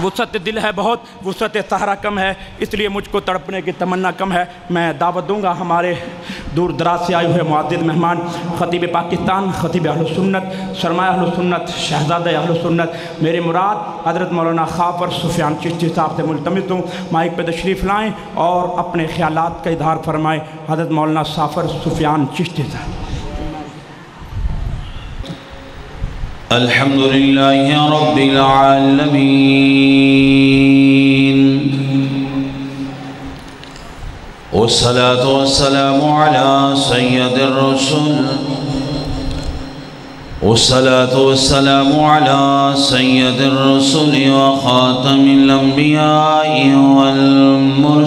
وسعت دل ہے بہت، وسعت سہرا کم ہے، اس لیے مجھ کو تڑپنے کی تمنا کم ہے۔ میں دعوت دوں گا ہمارے دور دراز سے آئے ہوئے معزز مہمان، خطیب پاکستان، خطیب اہل سنت، سرمایہ اہل سنت، شہزادہ اہل سنت، میرے مراد حضرت مولانا خافر سفیان چشتی صاحب سے ملتمس ہوں مائک پہ تشریف لائیں اور اپنے خیالات کا اظہار فرمائیں۔ حضرت مولانا خافر سفیان چشتی صاحب۔ الحمدللہ رب العالمین، والصلاة والسلام على سید الرسل، والصلاة والسلام على سید الرسل وخاتم الانبیاء والمرسلین،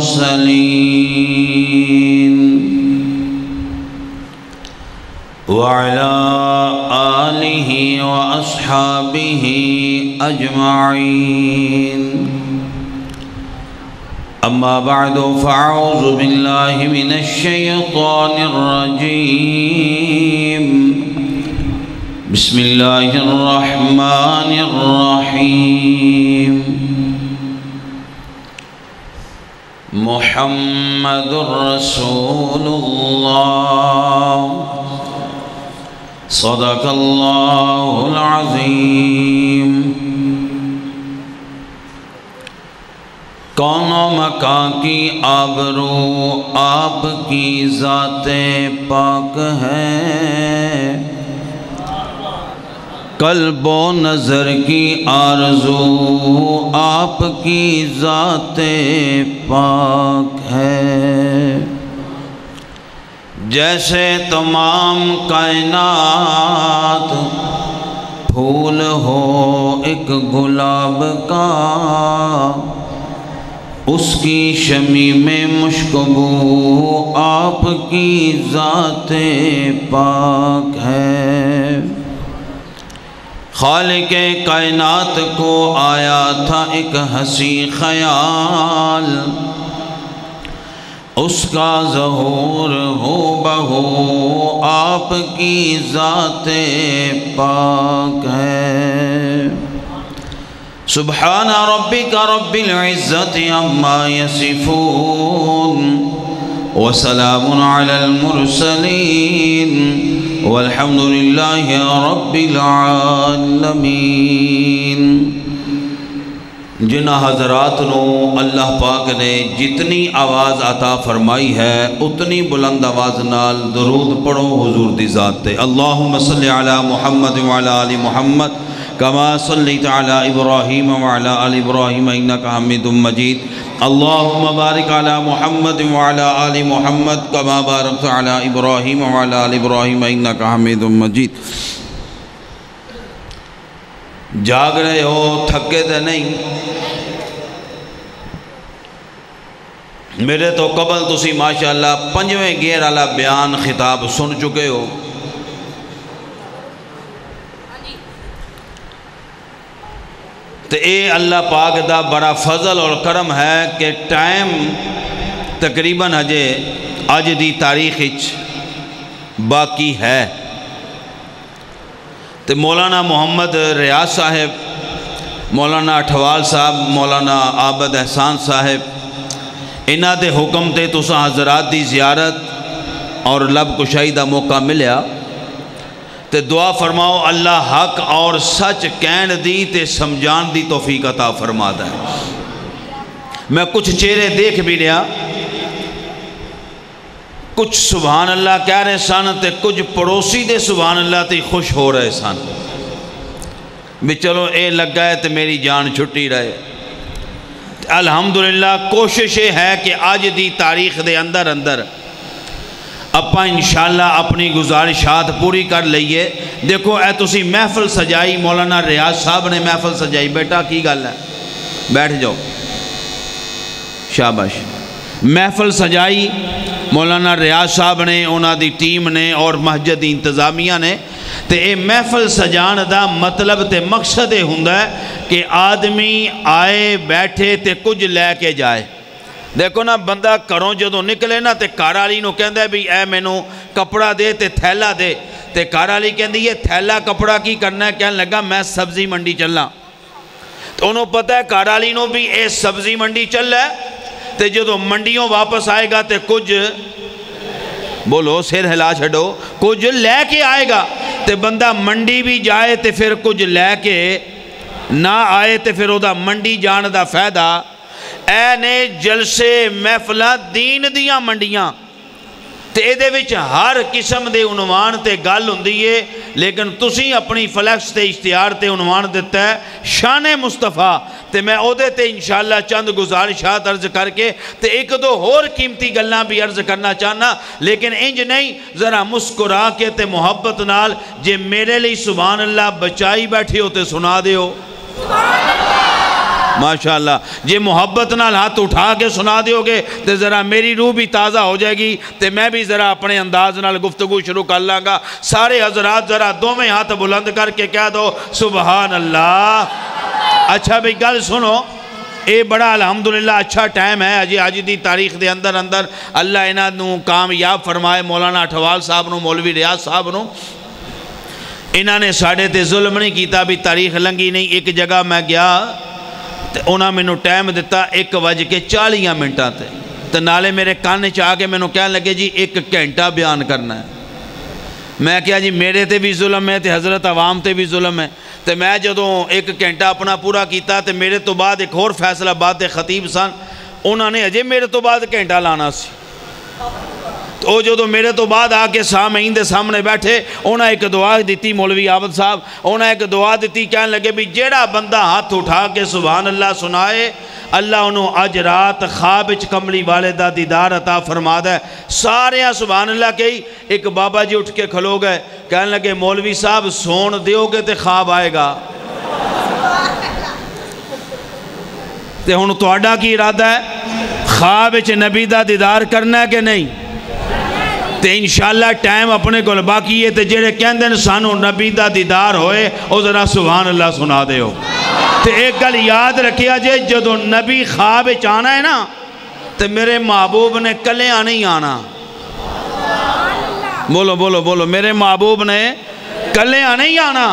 وعلى آلہ وأصحابہ أجمعین۔ اما بعد فاعوذ باللہ من الشیطان الرجیم، بسم اللہ الرحمن الرحیم۔ محمد رسول اللہ، صدق اللہ العظیم۔ کون و مکان کی آبرو آپ کی ذات پاک ہے، قلب و نظر کی آرزو آپ کی ذات پاک ہے۔ جیسے تمام کائنات پھول ہو ایک گلاب کا، اس کی شمیم مشکبو آپ کی ذات پاک ہے۔ خالق کائنات کو آیا تھا ایک حسین خیال، اس کا ظہور ہو بہو آپ کی ذات پاک ہے۔ سبحان ربک رب العزت عما یصفون، وسلام علی المرسلین، والحمد للہ رب العالمین۔ جنہ حضرات نو اللہ پاک نے جتنی آواز عطا فرمائی ہے اتنی بلند آواز نال درود پڑھو حضور دی ذات تے۔ اللہم صلی علی محمد وعلی آل محمد کما صلیت علی ابراہیم وعلی آل ابراہیم انکا حمید مجید۔ اللہم بارک علی محمد وعلی آل محمد کما بارکت علی ابراہیم وعلی آل ابراہیم انکا حمید مجید۔ جاگ رہے ہو، تھکے تے نہیں؟ میرے تو قبل تسی ماشاءاللہ 5ویں گیئر والا بیان خطاب سن چکے ہو۔ تو اے اللہ پاک دا بڑا فضل اور کرم ہے کہ ٹائم تقریباً اج دی تاریخ باقی ہے۔ تو مولانا محمد ریاض صاحب، مولانا اٹھوال صاحب، مولانا عابد احسان صاحب، انہاں دے حکم تے تساں حضرات دی زیارت اور لب کشائی دا موقع ملیا تے دعا فرماؤ اللہ حق اور سچ کہن دی تے سمجھان دی توفیق عطا فرما دے۔ میں کچھ چہرے دیکھ بھی لیا، کچھ سبحان اللہ کہہ رہے سن تے کچھ پڑوسی دے سبحان اللہ تے خوش ہو رہے سن بھی چلو اے لگا ہے تے میری جان چھٹی رہے۔ الحمدللہ کوشش ہے کہ آج دی تاریخ دے اندر اپا انشاءاللہ اپنی گزارشات پوری کر لئیے۔ دیکھو اے تسی محفل سجائی، مولانا ریاض صاحب نے محفل سجائی، بیٹا کی گل ہے، بیٹھ جاؤ، شاباش۔ محفل سجائی مولانا ریاض صاحب نے، انہاں دی ٹیم نے اور مسجد دی انتظامیہ نے۔ تے اے محفل سجان دا مطلب تے مقصد ہوندا ہے کہ آدمی آئے بیٹھے تے کچھ لے کے جائے۔ دیکھو نا بندہ کروں جدوں نکلے نا تے کارالی نو کہندہ ہے بھی اے میں نو کپڑا دے تے تھیلا دے، تے کارالی کہندی یہ تھیلا کپڑا کی کرنا ہے، کہنے لگا میں سبزی منڈی چلنا۔ تو انہوں پتہ ہے گھر والی نوں بھی اے سبزی منڈی چل رہا ہے تے جدو منڈیوں واپس آئے گا تے کچھ بولو سر ہلا چھڑو کچھ لے کے آئے گا تے بندہ منڈی بھی جائے تے پھر کچھ لے کے نہ آئے تے پھر او دا منڈی جان دا فائدہ اے نے جلسے محفلہ دین دیاں منڈیاں تے اے دے وچ ہر قسم دے عنوان تے گل ہوندی ہے لیکن تسی اپنی فلیکس تے اشتہار تے عنوان دیتا ہے شان مصطفیٰ تے میں او دے تے انشاءاللہ چند گزارشات عرض کر کے تے ایک دو اور قیمتی گلاں بھی عرض کرنا چاہنا لیکن انج نہیں ذرا مسکرا کے تے محبت نال جے میرے لئے سبحان اللہ بچائی بیٹھی ہو تے سنا دے ہو ماشاءاللہ جے محبت نال ہاتھ اٹھا کے سنا دیو گے تے ذرا میری روح بھی تازہ ہو جائے گی تے میں بھی ذرا اپنے انداز نال گفتگو شروع کر لاں گا سارے حضرات ذرا دو میں ہاتھ بلند کر کے کہہ دو سبحان اللہ اچھا بھئی گل سنو اے بڑا الحمدللہ اچھا ٹائم ہے آج دی تاریخ دے اندر اللہ انہاں نوں کامیاب فرمائے مولانا اٹھوال صاحب نوں مولوی ریاض صاحب نوں انہاں نے ساڑھے تے ظلم نہیں کیتا بھی تاریخ لنگی نہیں ایک جگہ میں گیا انہاں میں نو ٹائم دیتا 1:40 تے نالے میرے کانے چاہ کے میں نو کہنے لگے جی 1 گھنٹہ بیان کرنا ہے میں کہا جی میرے تے بھی ظلم ہے تے حضرت عوام تے بھی ظلم ہے تے میں جدوں 1 گھنٹہ اپنا پورا کیتا تے میرے تو بعد ایک اور فیصلہ بات خطیب سن انہوں نے اجے میرے تو بعد گھنٹہ لانا سی تو جو میرے تو بعد آکے سامعین دے سامنے بیٹھے انہاں ایک دعا دیتی مولوی عابد صاحب انہاں ایک دعا دیتی کہنے لگے بھی جیڑا بندہ ہاتھ اٹھا کے سبحان اللہ سنائے اللہ انہوں آج رات خوابچ کملی والدہ دیدار عطا فرما دے سارے سبحان اللہ کہی ایک بابا جی اٹھ کے کھلو گئے کہنے لگے مولوی صاحب سون دیو گے تے خواب آئے گا تے ہن تہاڈا کی ارادہ ہے خوابچ نبی دا دیدار کرنا ہے کہ نہیں تے انشاءاللہ ٹائم اپنے کو باقی ہے تے جڑے کہندے نے سانو نبی دا دیدار ہوئے او ذرا سبحان اللہ سنا دے ہو تے ایک گل یاد رکھیا جے جدو نبی خواب چانا ہے نا تے میرے محبوب نے کلے آنے ہی آنا بولو بولو بولو میرے محبوب نے کلے آنے ہی آنا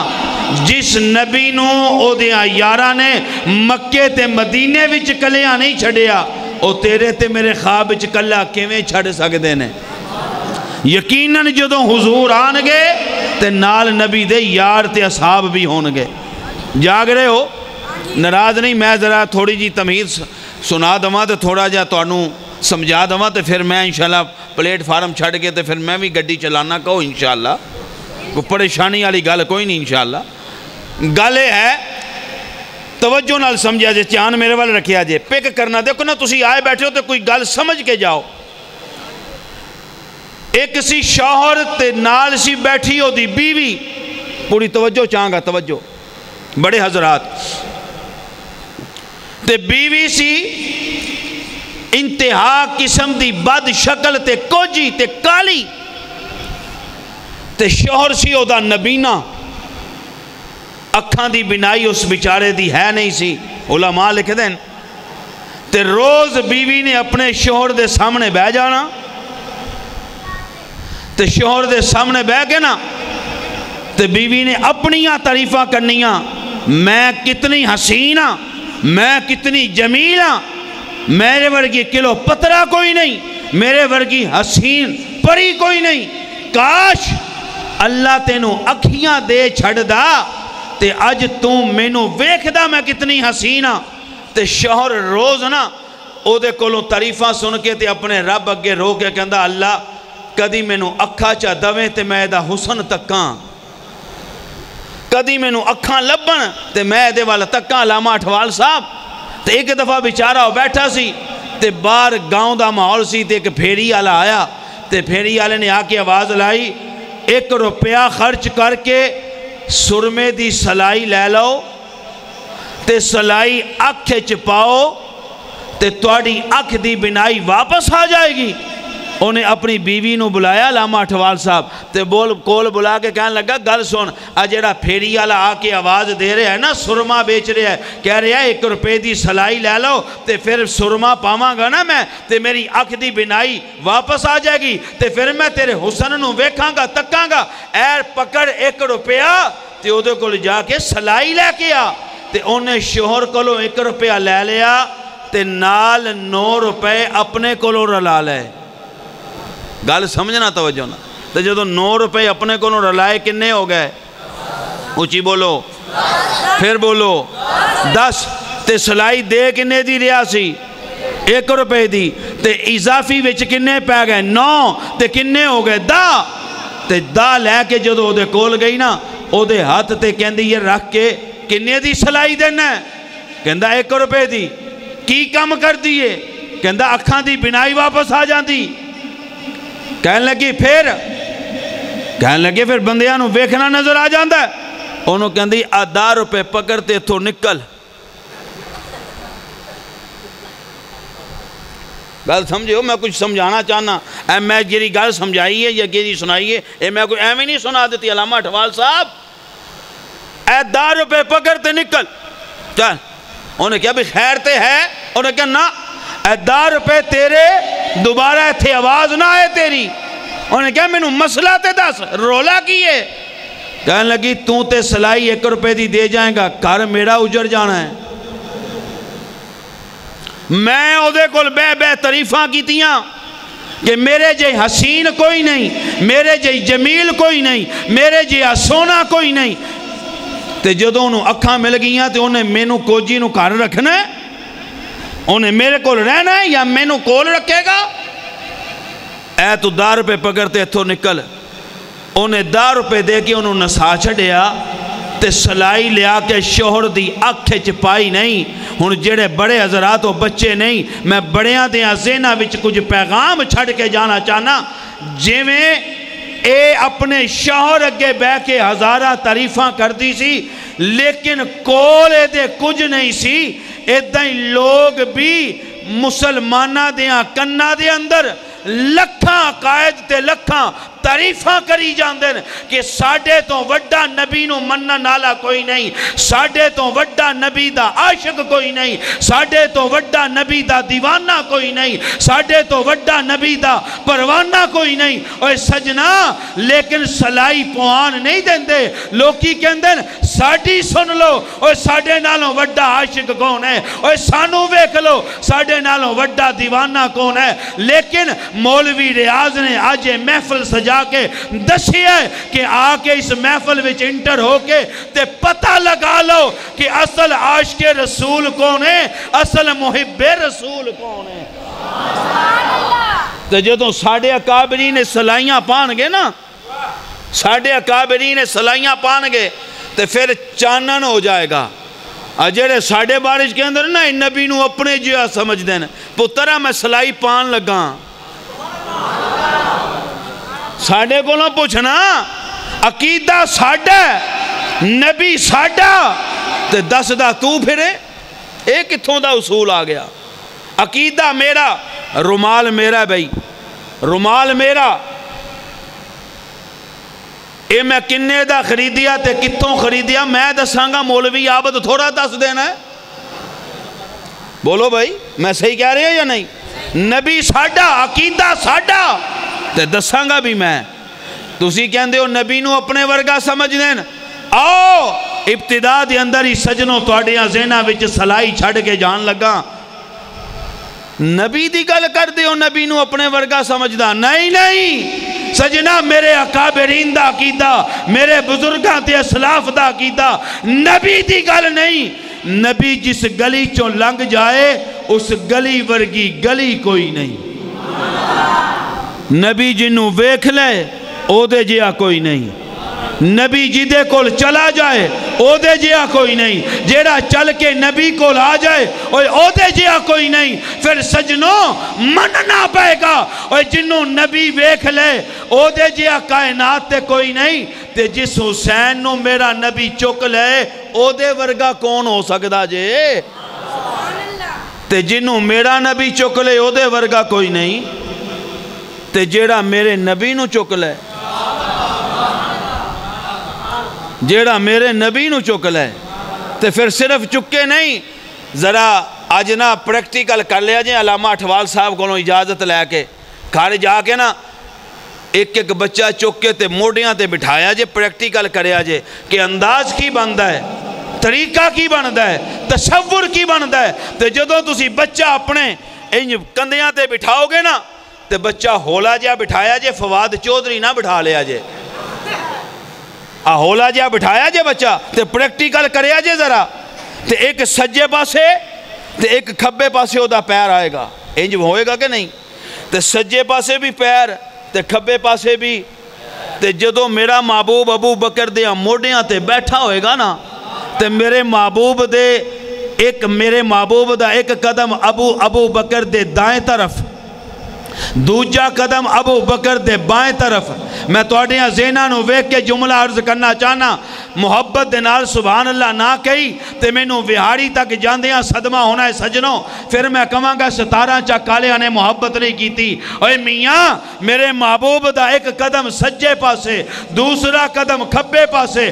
جس نبی نو او دیا یارہ نے مکے تے مدینے وچ کلے آنے ہی چھڑیا او تیرے تے میرے خواب وچ کلہ کیویں چھڑ سکدے نے یقیناً جدوں حضور آنگے تے نال نبی دے یار تے اصحاب بھی ہونگے جاگ رہے ہو ناراض نہیں میں ذرا تھوڑی جی تمہید سنا دماں تے تھوڑا جا تو انہوں سمجھا دماں تے پھر میں انشاءاللہ پلیٹ فارم چھڑ کے تے پھر میں بھی گڈی چلانا کہو انشاءاللہ کوئی پریشانی والی گل کوئی نہیں انشاءاللہ گلے ہے توجہ نال سمجھا جے چان میرے والے رکھیا جے پک کرنا دیکھو نا تسی آئے بیٹھے ہو تے کوئی گل سمجھ کے جاؤ ایک سی شوہر تے نال سی بیٹھی ہو دی بیوی پوری توجہ چاہاں توجہ بڑے حضرات تے بیوی سی انتہا قسم دی بد شکل تے کوجی تے کالی تے شوہر سی او دا نبینا اکھاں دی بنائی اس بیچارے دی ہے نہیں سی علماء لکھ دیں تے روز بیوی نے اپنے شوہر دے سامنے بہ جانا تے شوہر دے سامنے بہ گئے نا تے بیوی نے اپنیاں تعریفہ کرنیاں میں کتنی حسینہ میں کتنی جمیلہ میرے ورگی کلو پترہ کوئی نہیں میرے ورگی حسین پری کوئی نہیں کاش اللہ تینوں اکھیاں دے چھڑ دا تے اج تم مینوں ویکھ دا میں کتنی حسینہ تے شوہر روز نا او دے کولوں تعریفہ سن کے تے اپنے رب اگے رو کے کہندا اللہ کدی مینوں اکھا چا دویں تے میں دا حسن تکاں کدی مینوں اکھاں لبن تے میں دے والا تکاں علامہ اٹھوال صاحب تے ایک دفعہ بیچارہ بیٹھا سی تے باہر گاؤں دا ماحول سی تے ایک پھیری والا آیا تے پھیری والے نے آ کے آواز لائی 1 روپیہ خرچ کر کے سرمے دی سلائی لے لو تے سلائی اکھ چپاؤ تے تواڈی اکھ دی بنائی واپس آ جائے گی انہیں اپنی بیوی نو بلایا علامہ اٹھوال صاحب تے کول بلا کے کہنے لگا گل سن جیڑا پھیری والا آ کے آواز دے رہے ہیں نا سرما بیچ رہے ہیں کہہ رہے ہیں 1 روپے دی سلائی لے لو تے پھر سرما پاواں گا نا میں تے میری اکھ دی بنائی واپس آ جائے گی تے پھر میں تیرے حسن نو ویکھاں گا تکاں گا اے پکڑ 1 روپیہ تے او دے کول جا کے سلائی لے کے آ تے انہیں شوہر کولو 1 روپیہ لے لیا تے نال 9 روپے اپنے کولو رلا لے. گل سمجھنا توجہ نا. تے جدو 9 روپے اپنے کولو رلائے کنے ہو گئے؟ اونچی بولو، پھر بولو. 10. تے سلائی دے کنے دی رہا سی؟ 1 روپے دی. تے اضافی وچ کنے پہ گئے؟ 9. تے کنے ہو گئے؟ 10. تے 10 لے کے جدو دے کول گئی نا او دے ہاتھ تے کہندی یہ رکھ کے کنے دی سلائی دینا ہے؟ کہندہ 1 روپے دی. کی کم کر دیئے؟ کہندہ اکھاں دی بنائی واپس آ جاندی. کہنے لگی پھر بندیاں نو ویکھنا نظر آ جاندہ ہے. انہوں کہندی 10 روپے پکڑتے تو نکل. گل سمجھو، میں کچھ سمجھانا چاہنا. میں جیری گل سمجھائی ہے یا جیری سنائی ہے میں کوئی ایویں نہیں سنا دیتی. علامہ اٹھوال صاحب 10 روپے پکڑتے نکل چل. انہیں کہا بھی خیر تے ہے؟ انہیں کہا نا 10 روپے تیرے دوبارہ تھے آواز نہ آئے تیری. انہیں کہا میں نو مسئلہ تے 10 رولا کیے. کہنے لگی تو تے سلائی 1 روپے دی دے جائیں گا، کار میرا اجڑ جانا ہے. میں او دے کل بے تعریفاں کیتیاں کہ میرے جے حسین کوئی نہیں، میرے جے جمیل کوئی نہیں، میرے جے سونا کوئی نہیں. تے جدو انہوں اکھاں مل گئیاں تے انہیں مینو کوجی نو کار رکھنا ہے، انہیں میرے کول رہنا ہے یا مینو کول رکھے گا؟ اے تو 10 روپے پکڑتے اتھو نکل. انہیں 10 روپے دے کے انہوں نسا چھڑیا تے سلائی لیا کے شوہر دی اکھے چپائی نہیں. ہن جڑے بڑے حضرات و بچے نہیں، میں بڑیاں دیاں ذہنہ وچ کچھ پیغام چھڑ کے جانا چاہنا. جویں اے اپنے شوہر اگے بے کے ہزارہ تعریفاں کر دی سی لیکن کولے دے کچھ نہیں سی. ایدھائی لوگ بھی مسلمانہ دیاں کنہ دے اندر لکھاں قائد تے لکھاں تعریفاں کری جاندن کہ ساڑھے تو وڈا نبی نو مننا نالا کوئی نہیں، ساڑھے تو وڈا نبی دا عاشق کوئی نہیں، ساڑھے تو وڈا نبی دا دیوانہ کوئی نہیں، ساڑھے تو وڈا نبی دا پروانہ کوئی نہیں. اوہ سجنا لیکن سلائی پوان نہیں دیں دے. لوکی کہندن ساڑھی سن لو اوہ ساڑھے نالوں وڈا عاشق کون ہے، اوہ سانو ویکھ لو ساڑھے نالوں وڈا دیوانہ کون ہے. لیکن مولوی ریاض نے آج محفل سجا کے دسی ہے کہ آکے اس محفل وچ انٹر ہو کے تے پتہ لگا لو کہ اصل عاشق رسول کون ہے، اصل محب رسول کون ہے. تو جدوں ساڑھے اکابرین سلائیاں پان گے نا، ساڑھے اکابرین سلائیاں پان گے تو پھر چانن ہو جائے گا. اجڑے ساڑھے بارش کے اندر نا نبی نو اپنے جیا سمجھ دینا پترہ میں سلائی پان لگا. ساڑھے کو نہ پوچھنا عقیدہ ساڑھا نبی ساڑھا تے 10 دا تو پھرے. ایک اتھوں دا اصول آ گیا. عقیدہ میرا، رومال میرا بھئی، رومال میرا. اے میں کنے دا خریدیا تے کتوں خریدیا میں دسانگا مولوی عابد تھوڑا دس دینا ہے. بولو بھائی میں صحیح کہہ رہے ہیں یا نہیں؟ نبی ساڑھا عقیدہ ساڑھا تے دسانگا بھی میں. تُسی کہندے ہو نبی نو اپنے ورگا سمجھ دین. آؤ ابتدا دے اندر ہی سجنوں توڑیاں ذہنہ وچ سلائی چھڑ کے جان لگا. نبی دی گل کر دے ہو نبی نو اپنے ورگا سمجھ دا؟ نہیں سجنہ میرے اکابرین دا عقیدہ، میرے بزرگاں تے اسلاف دا عقیدہ نبی دی گل نہیں. نبی جس گلی چوں لنگ جائے اس گلی ورگی گلی کوئی نہیں. نبی جنوں ویکھ لے او دے جیا کوئی نہیں. نبی جدے کول چلا جائے او دے جیا کوئی نہیں. جیڑا چل کے نبی کول آ جائے او دے جیا کوئی نہیں. پھر سجنوں مننا پائے گا اور جنوں نبی ویکھ لے او دے جیا کائنات تے کوئی نہیں. تے جس حسین نو میرا نبی چک لے او دے ورگا کون ہو سکدا جے؟ تے جنوں میرا نبی چک لے او دے ورگا کوئی نہیں. تے جیڑا میرے نبی نو چک لے، جیڑا میرے نبی نو چک لے تے پھر صرف چکے نہیں، ذرا آج نا پریکٹیکل کر لیا جائیں. علامہ اٹھوال صاحب کو اجازت لے کے گھر جا کے نا ایک ایک بچہ چک کے تے موڑیاں تے بٹھایا جے، پریکٹیکل کریا جے کہ انداز کی بندہ ہے. طریقہ کی بنتا ہے، تصور کی بنتا ہے۔ تو جدوں تسی بچہ اپنے کندیاں تے بٹھاؤ گے نا تے بچہ ہولا جہا بٹھایا جے، فواد چودھری نہ بٹھا لیا جے، ہولا جہا بٹھایا جے بچہ تے پریکٹیکل کریا جے ذرا، تے ایک سجے پاسے تے ایک کھبے پاسے او دا پیر آئے گا، انج ہوئے گا کہ نہیں؟ تے سجے پاسے بھی پیر تے کھبے پاسے بھی، تے جدوں میرا محبوب ابو بکر دے موڈیاں تے بیٹھا ہوئے گا نا تے میرے محبوب دا ایک قدم ابو بکر دے دائیں طرف، دوجا قدم ابو بکر دے بائیں طرف۔ میں توڑیاں ذہناں نو ویکھ کے جملہ عرض کرنا چاہنا، محبت دے نال سبحان اللہ نہ کہی تے میں نو وہاڑی تک جاندیاں صدمہ ہونا ہے سجنوں، پھر میں کہاں گا 17 چا کالیاں نے محبت نہیں کیتی۔ اوے میاں میرے محبوب دا ایک قدم سجے پاسے، دوسرا قدم کھبے پاسے،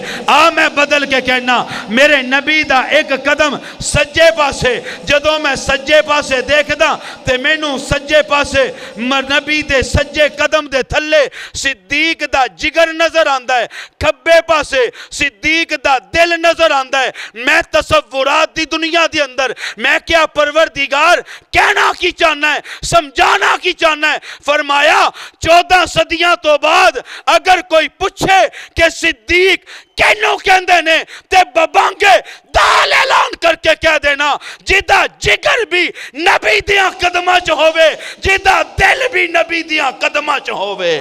میں بدل کے کہنا میرے نبی دا ایک قدم سجے پاسے۔ جدوں میں سجے پاسے دیکھ دا تے میں نو سجے پاسے نبی دے سجے قدم دے تھلے صدیق دا جگر نظر آندہ ہے، کھبے پاسے صدیق دا دل نظر آندہ ہے۔ میں تصورات دی دنیا دی اندر میں کیا پروردگار کہنا کی چاہنا ہے، سمجھانا کی چاہنا ہے۔ فرمایا 14 صدیاں تو بعد اگر کوئی پوچھے کہ صدیق کینوں کہندے نے تے ببانگے دال اعلان کر کے کہہ دینا جدہ جگر بھی نبی دیاں قدمہ چ ہوئے، جدہ دل بھی نبی دیاں قدمہ چ ہوئے،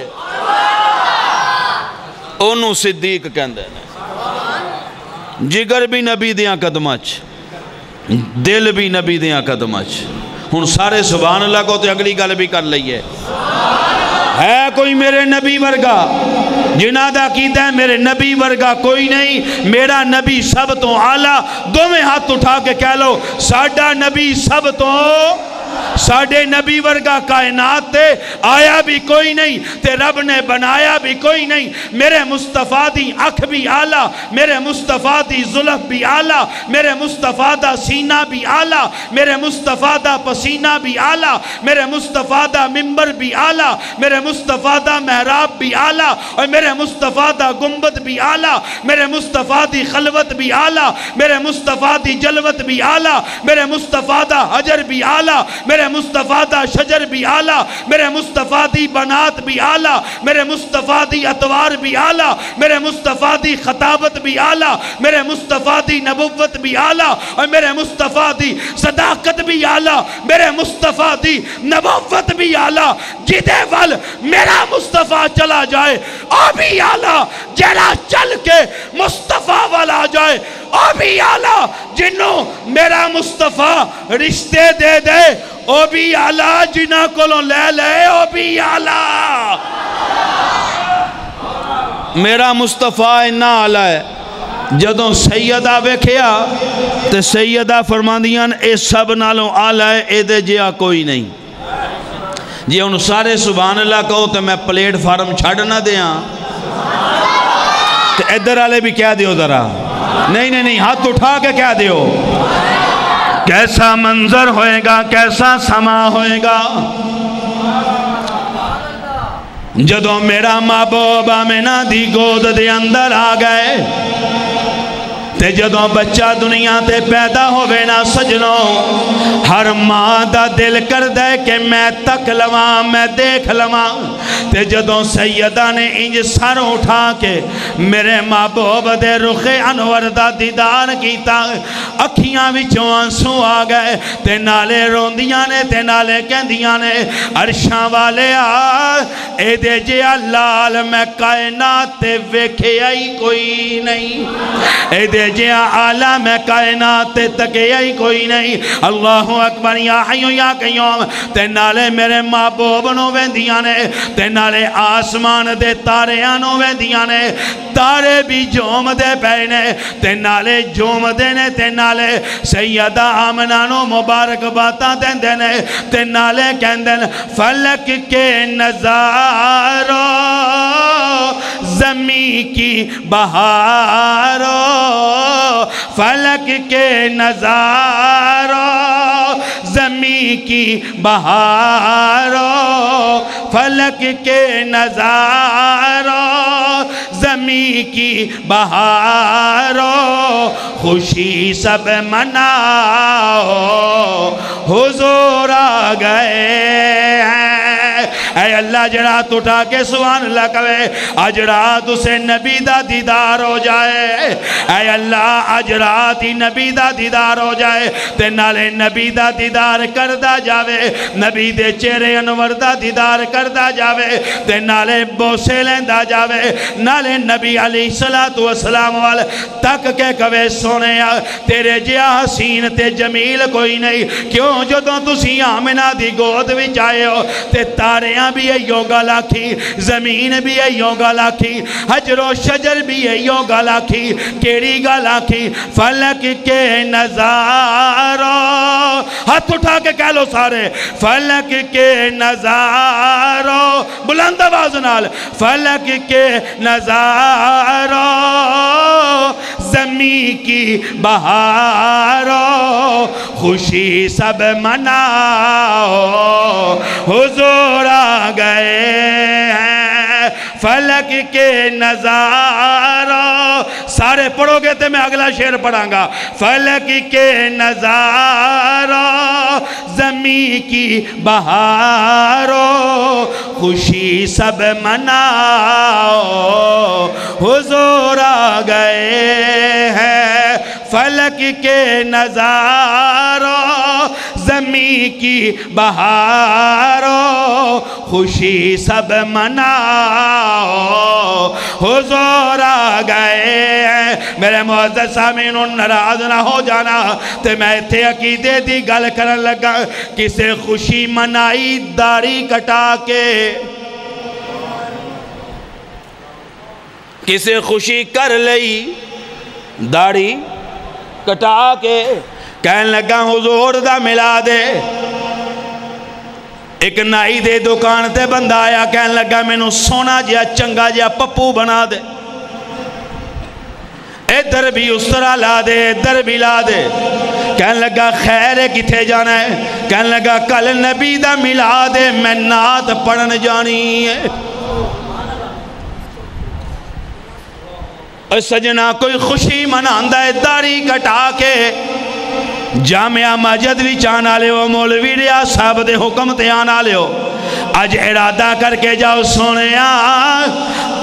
انہوں صدیق کہندے نے۔ جگر بھی نبی دیاں قدمہ چ، دل بھی نبی دیاں قدمہ چ۔ ہن سارے سبحان اللہ کو تے اگلی گل بھی کر لئیے۔ ہے کوئی میرے نبی ورگا؟ جنہ دا کیتا ہے میرے نبی ورگا کوئی نہیں، میرا نبی سب تو اعلیٰ۔ دو میں ہاتھ اٹھا کے کہہ لو ساڈا نبی سب تو، ساڈے نبی ورگا کائنات تے آیا بھی کوئی نہیں تے رب نے بنایا بھی کوئی نہیں۔ میرے مصطفیٰ دی اکھ بھی آلہ، میرے مصطفیٰ دی ظلف بھی آلہ، میرے مصطفیٰ دا سینہ بھی آلہ، میرے مصطفیٰ دا پسینہ بھی آلہ، میرے مصطفیٰ دا ممبر بھی آلہ، میرے مصطفیٰ دا محراب بھی آلہ، اور میرے مصطفیٰ دا گنبد بھی آلہ، میرے مصطفیٰ دی خلوت بھی آلہ، میرے مصطفیٰ دی جلوت بھی آلہ، میرے مصطفیٰ دا حجر بھی آلہ، میرے مصطفیٰ دا شجر بھی آلہ، میرے مصطفیٰ دی بنات بھی آلہ، میرے مصطفیٰ دی اتوار بھی آلہ، میرے مصطفیٰ دی خطابت بھی آلہ، میرے مصطفیٰ دی نبوت بھی آلہ، اور میرے مصطفیٰ دی صداقت بھی آلہ، میرے مصطفیٰ دی نبوت بھی آلہ۔ جدے وال میرا مصطفیٰ چلا جائے او بھی آلہ، جڑا چل کے مصطفیٰ والا جائے او بھی آلہ، جنہوں میرا مصطفیٰ رشتے دے دے او بھی آلہ، جنہ کولوں لے لے او بھی آلہ۔ میرا مصطفیٰ انہا آلہ ہے۔ جدوں سیدہ ویکھیا تے سیدہ فرماندیاں اے سب نالوں آلہ ہے، اے دے جیا کوئی نہیں۔ جی ان سارے سبحان اللہ کہو تو میں پلیٹ فارم چھڑنا دیاں تو ادھر والے بھی کہہ دیو ذرا، نہیں ہاتھ اٹھا کے کہہ دیو کیسا منظر ہوئے گا، کیسا سما ہوئے گا جدوں میرا محبوب آمنہ دی گود دے اندر آ گئے تے جدوں بچہ دنیا تے پیدا ہوئے نا سجنوں، ہر ماں دا دل کر دے کہ میں تک لواں، میں دیکھ لواں۔ تے جدوں سیدہ نے انج سر اٹھا کے میرے محبوب دے رخ انور دا دیدار کیتا، اکھیاں وچوں آنسو آ گئے تے نالے روندیاں نے تے نالے کہندیاں نے عرشاں والے اے دے جے لال میں کائنات تے ویکھے آئی کوئی نہیں، اے دے جے آلہ میں کائنات تے تکے آئی کوئی نہیں۔ اللہ اکبر یا حیو یا قیوم۔ تے نالے میرے محبوب نو ویندیاں نے تے نالے آسمان دے تاریاں نو ویندیاں نے، تارے بھی جوم دے پینے تے نالے جوم دے نے تے نالے سیدہ آمنہ نو مبارک باتا دین دے نے تے نالے کہندن فلک کے نظارو زمین کی بہارو، فلک کے نظارو زمین کی بہارو، فلک کے نظارو زمین کی بہاروں خوشی سب مناؤ حضور آ گئے ہیں۔ اے اللہ جڑات اٹھا کے سبحان اللہ کہے اج رات اسے نبی دا دیدار ہو جائے، اے اللہ اج رات ہی نبی دا دیدار ہو جائے تے نالے نبی دا دیدار کردہ جاوے، نبی دے چہرے انور دا دیدار کردہ جاوے تے نالے بوسے لیندہ جاوے، نالے نبی علیہ السلام والے تک کے کہے سونے تیرے جیا حسین تے جمیل کوئی نہیں، کیوں جو تسی آمنہ دی گود وچ آئے ہو تے تاریاں بھی ایو گالاکھی، زمین بھی ایو گالاکھی، حجر و شجر بھی ایو گالاکھی، کیڑی گالاکھی فلک کے نظاروں، ہاتھ اٹھا کے کہہ لو سارے، فلک کے نظاروں، بلند آواز نال، فلک کے نظاروں زمین کی بہاروں خوشی سب مناؤ حضور آ گئے ہیں، فلک کے نظاروں، سارے پڑھو گے تو میں اگلا شعر پڑھاں گا، فلک کے نظاروں زمین کی بہاروں خوشی سب مناؤ حضور آ گئے ہیں، فلک کے نظاروں زمین کی بہاروں خوشی سب مناؤ حضور آ گئے ہیں۔ میرے معزز سامعین ناراض نہ ہو جانا تے میں تے عقیدے دی گل کرن لگا، کسے خوشی منائی داڑھی کٹا کے، کسے خوشی کر لئی داڑھی کٹا کے، کہن لگا حضور دا ملا دے، ایک نائی دے دکان تے بندہ آیا کہن لگا میں نو سونا جیا چنگا جیا پپو بنا دے، ادھر بھی اس طرح لا دے ادھر بھی لا دے، کہن لگا خیر ہے کتھے جانا ہے، کہن لگا کل نبی دا ملا دے میں نعت پڑھن جانی ہے۔ سجنا کوئی خوشی مناندہ ہے داڑھی کٹا کے، جامعہ مسجد بھی چانا لے ہو، مولوی ریا صاحب دے حکم تے آنا لے ہو، اج ارادہ کر کے جاؤ سونے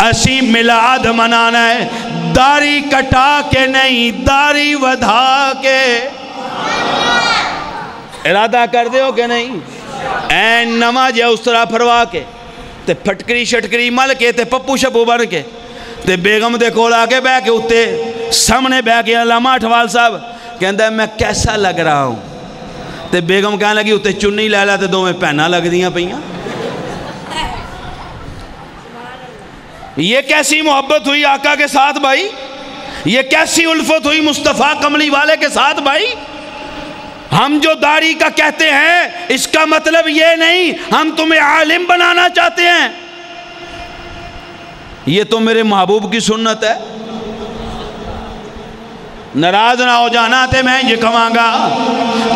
اسی میلاد منانا ہے، داڑھی کٹا کے نہیں داڑھی ودھا کے، ارادہ کر دے ہو کہ نہیں، این نماز ہے اس طرح پھروا کے تے پھٹکری شٹکری مل کے تے پپو شپو بن کے تے بیگم دے کول آگے بے کے اتے سامنے بے کے علامہ اٹھوال صاحب کہندہ ہے میں کیسا لگ رہا ہوں، تے بیگم کہنے لگی اتے چنی لے لا تے دو میں پہنا لگ دیاں پہیاں۔ یہ کیسی محبت ہوئی آقا کے ساتھ بھائی، یہ کیسی الفت ہوئی مصطفیٰ کملی والے کے ساتھ بھائی۔ ہم جو داڑھی کا کہتے ہیں اس کا مطلب یہ نہیں ہم تمہیں عالم بنانا چاہتے ہیں، یہ تو میرے محبوب کی سنت ہے۔ ناراض نہ ہو جانا تے میں یہ کہاں گا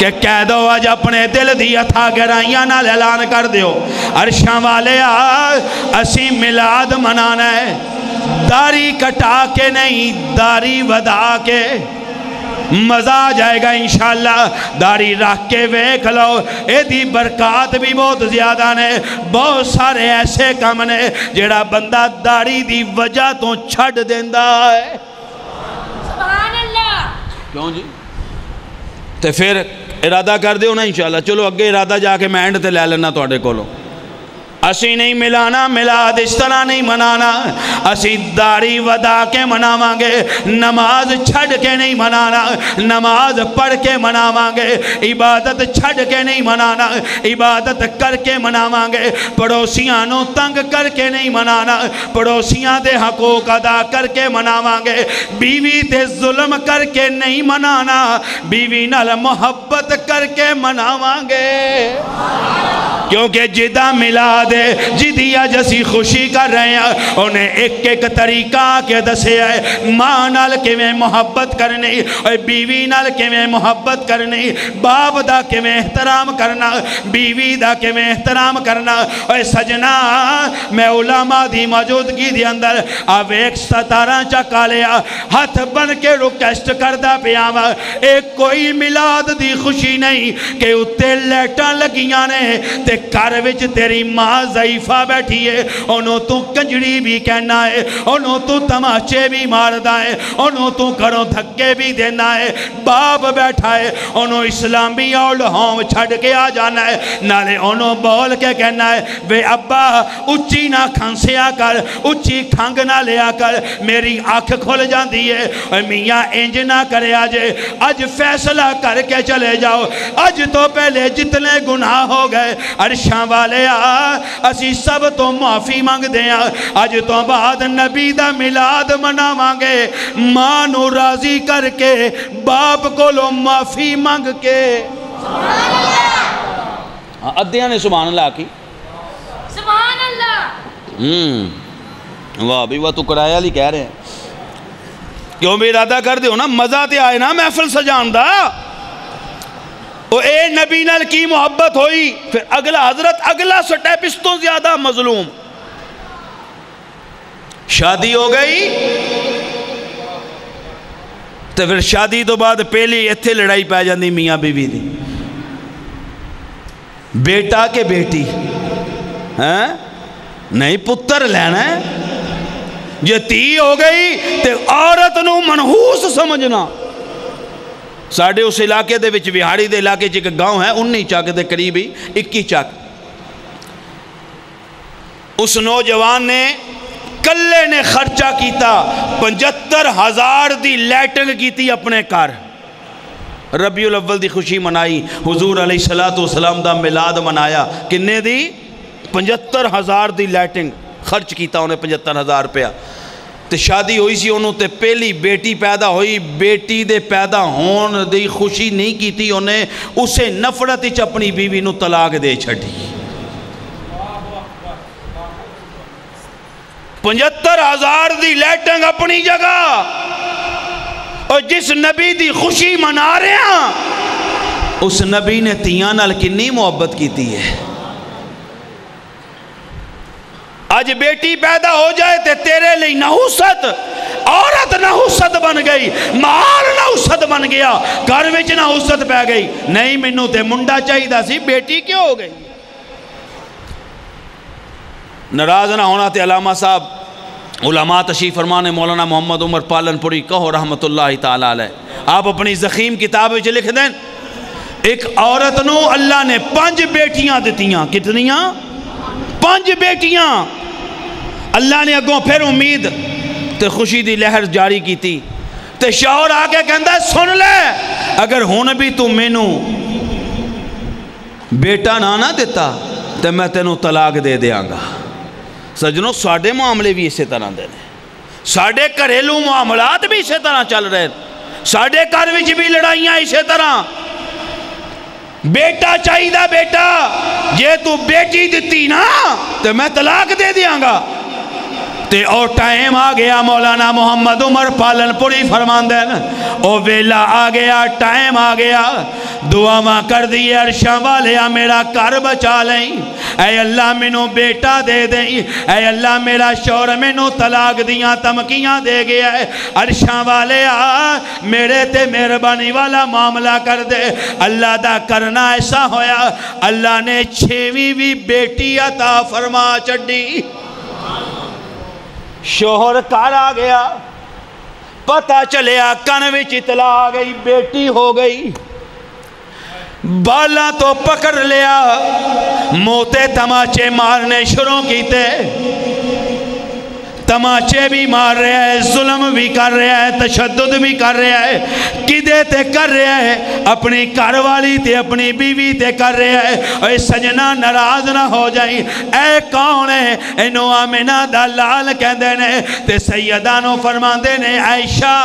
کہ کہہ دو آج اپنے دل دی اتھا گرائیاں نال اعلان کر دیو، عرشاں والے اسی میلاد منانا ہے، داڑھی کٹا کے نہیں داڑھی ودا کے، مزہ آ جائے گا انشاءاللہ، داڑھی رکھ کے ویکھ لو، اے دی برکات بھی بہت زیادہ نے، بہت سارے ایسے کام نے جڑا بندہ داڑھی دی وجہ تو چھڑ دیندہ ہے۔ سبحان اللہ، کیوں جی؟ تے پھر ارادہ کر دے ہونا انشاءاللہ، چلو اگے ارادہ جا کے میں اینڈ تے لے لینا توڑے کولو، اسی نہیں ملانا میلاد اس طرح نہیں منانا، اسی داڑھی ودا کے مناواں گے، نماز چھڑ کے نہیں منانا، نماز پڑھ کے مناواں گے، عبادت چھڑ کے نہیں منانا، عبادت کر کے مناواں گے، پڑوسیاں نو تنگ کر کے نہیں منانا، پڑوسیاں دے حقوق ادا کر کے مناواں گے، بیوی تے ظلم کر کے نہیں منانا، بیوی نال محبت کر کے مناواں گے۔ کیونکہ جدہ میلاد ہے جدی اج اسی خوشی کر رہے ہیں انہیں ایک ایک طریقہ کے دسے ہے ماں نال کیویں محبت کرنی بیوی نال کیویں محبت کرنی باپ دا کیویں احترام کرنا بیوی دا کیویں احترام کرنا اے سجنا میں علماء دی موجودگی دی اندر اب ایک 17 چکا لیا ہاتھ بن کے ریکویسٹ کردہ پیاوا ایک کوئی میلاد دی خوشی نہیں کہ اتے لیٹاں لگیاں نے تے گھر وچ تیری ماں ضعیفہ بیٹھی ہے انہوں تو کنجڑی بھی کہنا ہے انہوں تو تماچے بھی ماردہ ہے انہوں تو گھروں دھکے بھی دینا ہے باپ بیٹھا ہے انہوں اسلامی اولڈ ہوم چھڑ کے آ جانا ہے نالے انہوں بول کے کہنا ہے وے ابا اچھی نہ کھانسیا کر اچھی کھانگ نہ لیا کر میری آنکھ کھول جاندی ہے میاں انج نہ کرے آج فیصلہ کر کے چلے جاؤ آج تو پہلے جتنے گناہ ہو گئے عرشاں والے اسی سب تو معافی مانگ دیں آج تو بعد نبی دا میلاد منا مانگے ماں نو راضی کر کے باپ کو لو معافی مانگ کے سبحان اللہ ادھیاں نے سبحان اللہ کی سبحان اللہ واہ بھی واہ تو کرایا لی کہہ رہے ہیں کیوں بھی ارادہ کر دے ہو نا مزہ تے آئے نا محفل سجان دا او اے نبی نال کی محبت ہوئی پھر اگلا حضرت اگلا سٹیپ اس تو زیادہ مظلوم شادی ہو گئی تو پھر شادی تو بعد پہلی ایتھے لڑائی پہ جاندی میاں بیوی دی بیٹا کے بیٹی نہیں پتر لینا ہے جو تی ہو گئی تے عورت نو منحوس سمجھنا ساڑھے اس علاقے دے وچ وہاڑی دے علاقے چک گاؤں ہے 19 چاک دے قریبی 21 چاک اس نوجوان نے کلے نے خرچہ کیتا 75,000 دی لیٹنگ کیتی اپنے کار ربیع الاول دی خوشی منائی حضور علیہ السلام دا میلاد منایا کنے دی 75,000 دی لیٹنگ خرچ کیتا انہیں 75,000 روپیہ تے شادی ہوئی سی انہوں تے پہلی بیٹی پیدا ہوئی بیٹی دے پیدا ہون دی خوشی نہیں کیتی انہیں اسے نفرت اچ اپنی بیوی نو طلاق دے چھڑی 75,000 دی لیٹنگ اپنی جگہ اور جس نبی دی خوشی منا رہے ہیں اس نبی نے تیاں نال کنی محبت کیتی ہے آج بیٹی پیدا ہو جائے تے تیرے لئے نحوست عورت نحوست بن گئی مال نحوست بن گیا گھر وچ نحوست پہ گئی نہیں منو تے منڈا چاہی دا سی بیٹی کیوں ہو گئی ناراض نہ ہونا تے علامہ صاحب علماء تشریف فرمانے مولانا محمد عمر پالن پوری کہو رحمت اللہ تعالیٰ علیہ آپ اپنی زخیم کتاب وچ لکھ دیں ایک عورت نو اللہ نے 5 بیٹیاں دیتیاں کتنیاں 5 بیٹیاں اللہ نے اگوں پھر امید تے خوشی دی لہر جاری کی تھی تے شوہر آگے کہندا سن لے اگر ہون بھی تو مینوں بیٹا نہ دیتا تے میں تینوں طلاق دے دیاں گا سجنوں ساڑھے معاملے بھی اسی طرح دے ساڑھے گھریلو معاملات بھی اسی طرح چل رہے ساڑھے گھر وچ بھی لڑائیاں اسی طرح بیٹا چاہی دا بیٹا جے تو بیٹی دیتی نا تو میں طلاق دے دیاں گا تے اور ٹائم آ گیا مولانا محمد عمر پالن پوری فرمان دین او ویلا آ گیا ٹائم آ گیا دعا ماں کر دی عرشاں والیا میرا کر بچا لیں اے اللہ منو بیٹا دے دیں اے اللہ میرا شوہر منو طلاق دیاں تمکیاں دے گیا ہے عرشاں والیا میرے تے مہربانی والا معاملہ کر دے اللہ دا کرنا ایسا ہویا اللہ نے 6ویں بھی بیٹی عطا فرما چڑی شوہر کار آ گیا پتہ چلیا کن وچ اطلاع آ گئی بیٹی ہو گئی بالا تو پکڑ لیا موتے تماچے مارنے شروع کیتے تماچے بھی مار رہا ہے ظلم بھی کر رہا ہے تشدد بھی کر رہا ہے کدے تے کر رہا ہے اپنی گھر والی تے اپنی بیوی تے کر رہا ہے اے سجنا ناراض نہ ہو جائیں اے کون ہے انو آمنہ دا لال کہندے نے تے سیدانو فرماندے نے عائشہ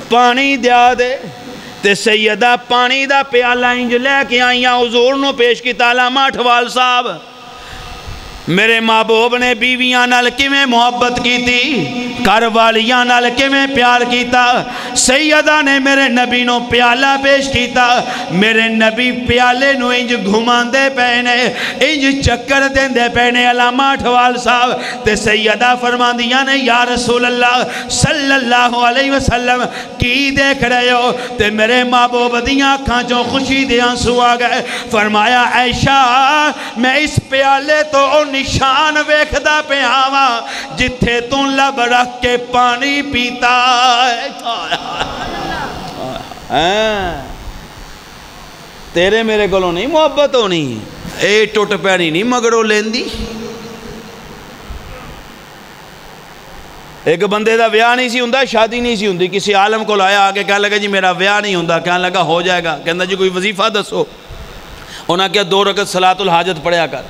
پانی دیا دے تے سیدہ پانی دا پیالہ انج لے کے آئیاں حضور نو پیش کی علامہ اٹھوال صاحب میرے محبوب نے بیویاں نال کیویں محبت کی تھی گھر والیاں نال کیویں پیار کیتا سیدہ نے میرے نبی نو پیالہ پیش کیتا میرے نبی پیالے نو انج گھمان دے پہنے انج چکر دیں دے پہنے علامہ اٹھوال صاحب تے سیدہ فرمان دیا نے یا رسول اللہ صلی اللہ علیہ وسلم کی دیکھ رہے ہو تے میرے محبوب دیاں کھانچوں خوشی دے آنسو آگئے فرمایا عائشہ میں اس پیالے تو نشان ویکھدا پہ آواں جتھے تو لب رکھ کے پانی پیتا تیرے میرے گلوں نہیں محبت ہونی اے ٹوٹ پیانی نہیں مگڑو لین دی ایک بندے دا ویاہ نہیں سی ہوندہ شادی نہیں سی ہوندی کسی عالم کو لایا آگے کہا لگا جی میرا ویاہ نہیں ہوندہ کہا لگا ہو جائے گا کہندہ جی کوئی وظیفہ دسو انہاں کیا 2 رکعت صلاۃ الحاجت پڑھیا کر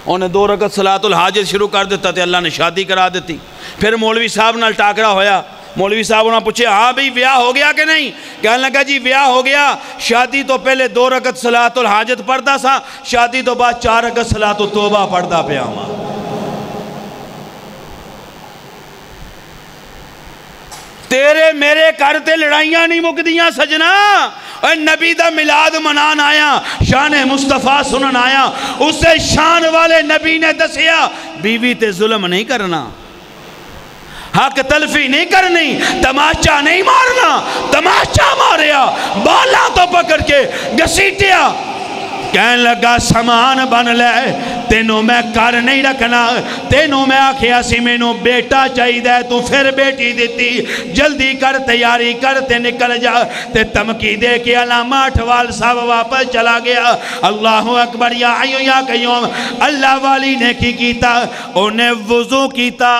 انہیں 2 رکعت صلاۃ الحاجت شروع کر دیتا تھے اللہ نے شادی کرا دیتی پھر مولوی صاحب نال ٹاکرا ہویا مولوی صاحب انہوں نے پوچھے ہاں بھئی ویاہ ہو گیا کہ نہیں کہنے لگا جی ویاہ ہو گیا شادی تو پہلے 2 رکعت صلاۃ الحاجت پڑھتا سا شادی تو بعد 4 رکعت صلاۃ التوبہ پڑھتا پہ آما تیرے میرے کرتے لڑائیاں نہیں مکدیاں سجنا اے نبی دا ملاد منان آیا شان مصطفیٰ سنن آیا اسے شان والے نبی نے دسیا بیوی تے ظلم نہیں کرنا حق تلفی نہیں کرنی تماشا نہیں مارنا تماشا ماریا بالا تو پکڑ کے گسیٹیا کہنے لگا سامان بن لے تینوں میں کر نہیں رکھنا تینوں میں آکھیا سی میں نو بیٹا چاہی دے تو پھر بیٹی دیتی جلدی کر تیاری کرتے نکل جا تے تمکی دے کے علامہ اٹھوال صاحب واپس چلا گیا اللہ اکبر یا عیو یا قیوم اللہ والی نے کی کیتا انہیں وضو کیتا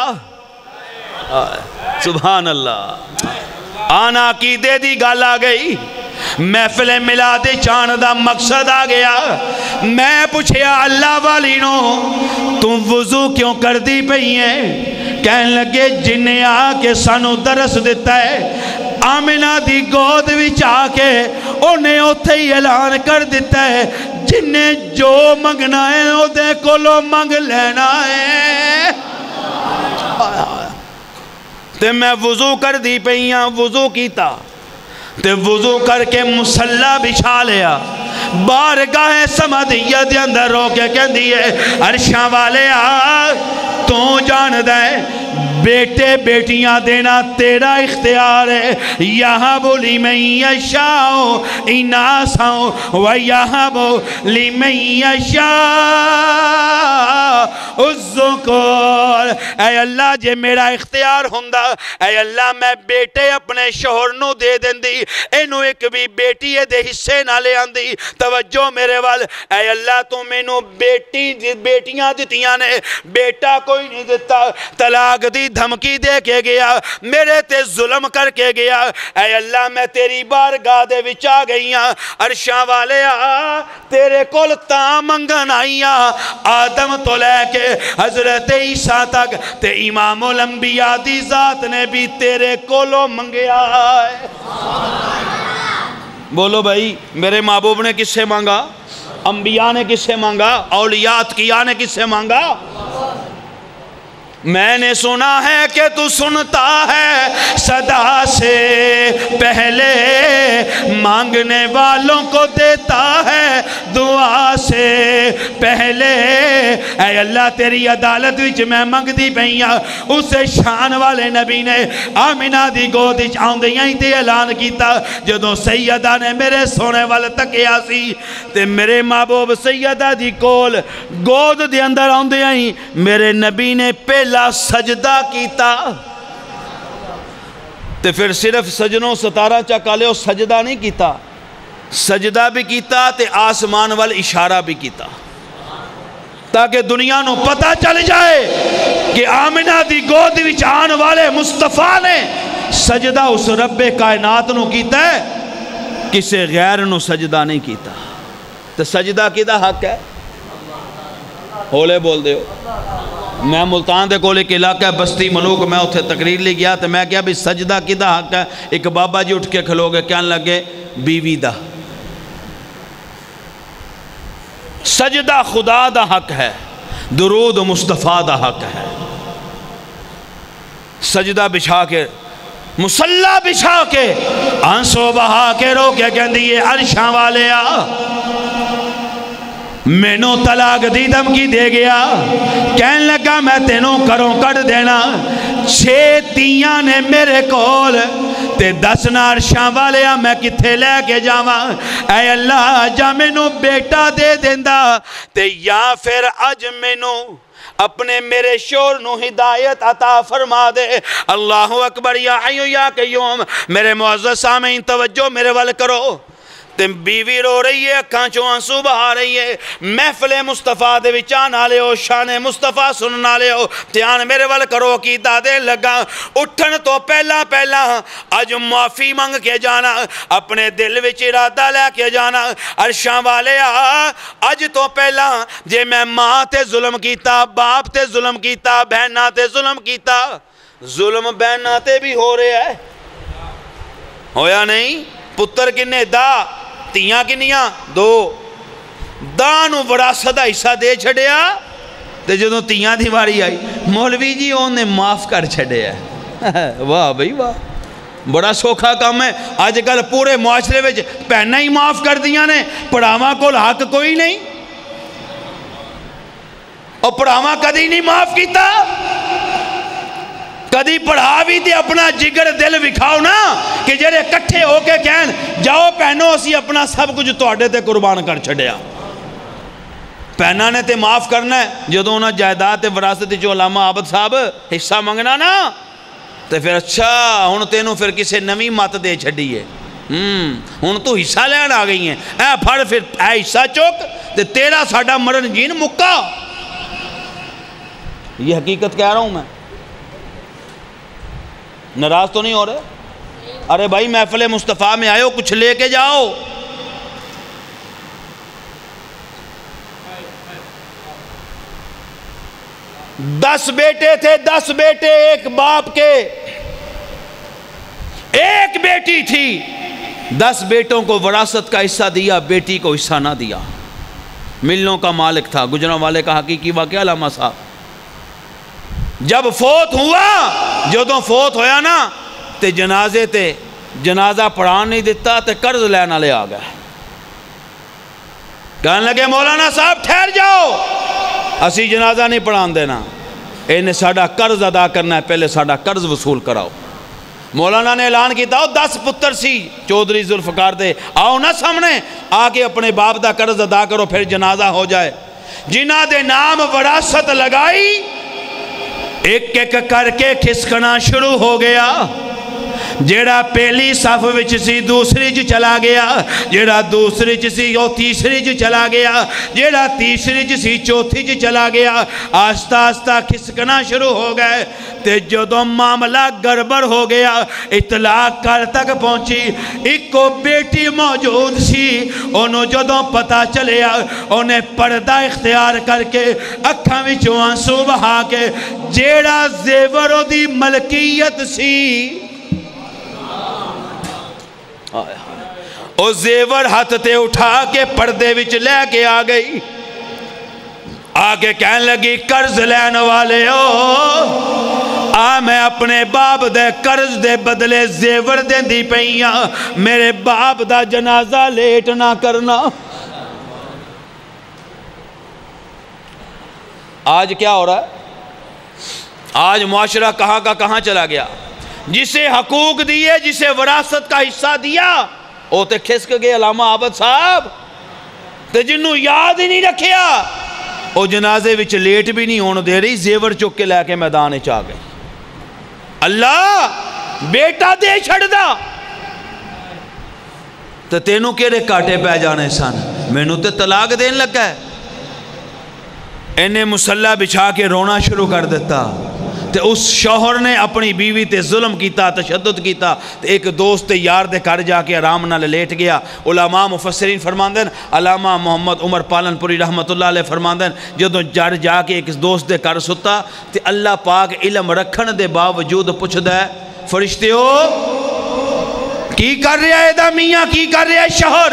سبحان اللہ آنا کی دے دی گال آ گئی محفل ملاد چان دا مقصد آ گیا میں پوچھیا اللہ والی نو تم وضو کیوں کر دی پئی ہیں کہنے لگے جنہیں آ کے سانو درس دیتا ہے آمنہ دی گود وچ آ کے انہیں اتھے ہی اعلان کر دیتا ہے جنہیں جو منگنا ہے او دے کولو منگ لینا ہے تے میں وضو کر دی پئیاں وضو کیتا تے وضو کر کے مسلح بچھا لیا بارگاہ سمدیہ دے اندر رو کے کہہ دیئے عرشاں والے تو جان دے بیٹے بیٹیاں دینا تیرا اختیار ہے یہاں بولی میں یشاؤ اناساؤ و یہاں بولی میں یشاؤ الذکور اے اللہ جے میرا اختیار ہوندہ اے اللہ میں بیٹے اپنے شوہر نو دے دیں دی انہوں ایک بھی بیٹی دے حصے نہ لے آندی توجہ میرے وال اے اللہ تو میں نو بیٹیاں دیتیاں نے بیٹا کوئی نہیں دیتا طلاق دی دھمکی دے کے گیا میرے تے ظلم کر کے گیا اے اللہ میں تیری بارگاہ دے وچا گئیاں عرشاں والے تیرے کول تاں منگن آئیاں آدم تو لے کے حضرت عیسیٰ تک تے امام الانبیاء دی ذات نے بھی تیرے کولو منگیا ہے بولو بھائی میرے محبوب نے کس سے مانگا انبیاء نے کس سے مانگا اولیاء اتقیاء نے کس سے مانگا میں نے سنا ہے کہ تو سنتا ہے صدا سے پہلے مانگنے والوں کو دیتا ہے دعا سے پہلے اے اللہ تیری عدالت وچ میں منگ دی پئیاں اسے شان والے نبی نے آمنہ دی گود وچ آندیاں ہی تے اعلان کیتا جدوں سیدہ نے میرے سونے والے تکیا سی تے میرے محبوب سیدہ دی کول گود دے اندر آندیاں ہی میرے نبی نے پہلا سجدہ کیتا تے پھر صرف سجنوں 17 چکالے اور سجدہ نہیں کیتا سجدہ بھی کیتا تے آسمان وال اشارہ بھی کیتا تاکہ دنیا نو پتہ چل جائے کہ آمنہ دی گود وچ آن والے مصطفیٰ نے سجدہ اس رب کائنات نو کیتا ہے کسے غیر نو سجدہ نہیں کیتا تو سجدہ کیتا حق ہے ہولے بول دے ہو میں ملتان دے کول ایک علاقہ بستی ملوک میں اتھے تقریر لی گیا تو میں کیا بھی سجدہ کدہ حق ہے. ایک بابا جی اٹھ کے کھلو گے کہنے لگے بیوی دا. سجدہ خدا دا حق ہے, درود مصطفیٰ دا حق ہے. سجدہ بچھا کے مسلح بچھا کے آنسو بہا کے رو کے کہن دیئے عرشاں والے آ مینوں طلاق دی دھمکی دے گیا. کہن لگا میں تینوں کروں کٹ دینا. 6 تیاں نے میرے کول تے 10 عرشاں والے آ میں کتھے لے کے جاواں. اے اللہ جا مینوں بیٹا دے دیندا تے یا پھر اج مینوں اپنے میرے شور نو ہدایت عطا فرما دے. اللہ اکبر. یا حی یا قیوم. میرے معزز سامعین توجہ میرے وال کرو. تے بیوی رو رہی ہے, اکھاں چوں آنسو بہا رہی ہے. محفل مصطفیٰ دے وچ آن والے ہو, شان مصطفیٰ سنن والے ہو, دھیان میرے ول کرو. عقیدہ دین لگا اٹھن تو پہلا اج معافی منگ کے جانا, اپنے دل وچ ارادہ لے کے جانا. عرشاں والے اج تو پہلا جے میں ماں تے ظلم کیتا, باپ تے ظلم کیتا, بہناں تے ظلم کیتا, ظلم بہناں تے بھی ہو رہا ہے. ہویا نہیں؟ پتر کنے دا, تیاں کنیاں 2. دا نو وراثت دا حصہ دے چھڑیا تے جدوں تیاں دی واری آئی مولوی جی انہیں معاف کر چھڑیا. واہ بھئی واہ, بڑا سوکھا کام ہے. آج کل پورے معاشرے وچ پہنا ہی معاف کر دیاں نے, پڑھاواں کول حق کوئی نہیں. اور پڑھاواں کدی نہیں معاف کیتا, کدی پڑھا بھی تے اپنا جگر دل وکھاؤ نا کہ جڑے کٹھے ہو کے کہن جاؤ پہنو اسی اپنا سب کچھ تواڈے تے قربان کر چھڑیا. پہنا نے تے معاف کرنا ہے. جدوں انہاں جائیداد تے وراثت جو علامہ عابد صاحب حصہ منگنا نا تے پھر اچھا ہن تینوں پھر کسے نویں مت دے چھڈی ہے. ہن تو حصہ لین آ گئی ہیں, اے پھڑ پھر اے حصہ چوک تے تیرا ساڈا مرن جین مکا. یہ حقیقت کہہ رہا ہوں میں, ناراض تو نہیں ہو رہے؟ ارے بھائی محفل مصطفیٰ میں آئے ہو, کچھ لے کے جاؤ. دس بیٹے تھے, 10 بیٹے ایک باپ کے, ایک بیٹی تھی. 10 بیٹوں کو وراثت کا حصہ دیا, بیٹی کو حصہ نہ دیا. ملنوں کا مالک تھا. گجرانوالے کا حقیقی واقعہ علامہ صاحب جب فوت ہوا, جدوں فوت ہویا نا تے جنازے تے جنازہ پڑھان نہیں دیتا تے قرض لینا لے آ گئے. کہنے لگے مولانا صاحب ٹھہر جاؤ, اسی جنازہ نہیں پڑھان دینا, انہیں ساڑھا قرض ادا کرنا ہے, پہلے ساڑھا قرض وصول کراؤ. مولانا نے اعلان کیتا ہو 10 پتر سی چودھری ذوالفقار دے, آؤ نا سامنے آ کے اپنے باپ دا قرض ادا کرو پھر جنازہ ہو جائے. جنہ دے نام وراثت لگائی ایک ایک کر کے کھسکنا شروع ہو گیا. جیڑا پہلی صف وچ سی دوسری چ چلا گیا, جیڑا دوسری چ سی وہ تیسری چ چلا گیا, جیڑا تیسری چ سی چوتھی چ چلا گیا. آہستہ آہستہ کھسکنا شروع ہو گئے تے جدوں معاملہ گڑبڑ ہو گیا, اطلاع کر تک پہنچی. ایک کو بیٹی موجود سی, انہوں جدوں پتہ چلیا انہیں پردہ اختیار کر کے اکھاں وچوں آنسو بہا کے جیڑا زیور دی ملکیت سی او زیور ہاتھ تے اٹھا کے پردے وچ لے کے آ گئی. آگے کہن لگی قرض لین والے ہو, میں اپنے باپ دے قرض دے بدلے زیور دین دی پئیاں, میرے باپ دا جنازہ لیٹ نہ کرنا. آج کیا ہو رہا ہے؟ آج معاشرہ کہاں کا کہاں چلا گیا. جسے حقوق دیے, جسے وراثت کا حصہ دیا, وہ تے کھسک گئے علامہ عابد صاحب. تے جنہوں یاد ہی نہیں رکھیا وہ جنازے وچ لیٹ بھی نہیں ہونے دے رہی, زیور چک کے لے کے میدان چاہ گئے. اللہ بیٹا دے چھڑ دا تے تینوں کیڑے کاٹے پہ جانے سن, مینوں تے طلاق دین لگا ہے. انہیں مسلح بچھا کے رونا شروع کر دیتا. تے اس شوہر نے اپنی بیوی تے ظلم کیتا، تشدد کیتا، تے ایک دوست یار دے گھر جا کے آرام نال لیٹ گیا۔ علماء مفسرین فرماندے ہیں، علامہ محمد عمر پالن پوری رحمت اللہ علیہ فرماندے ہیں جدوں جڑ جا کے ایک دوست دے گھر ستا تے اللہ پاک علم رکھن دے باوجود پوچھدا ہے فرشتے ہو کی کر رہا ہے دا میاں، کی کر رہا ہے شوہر؟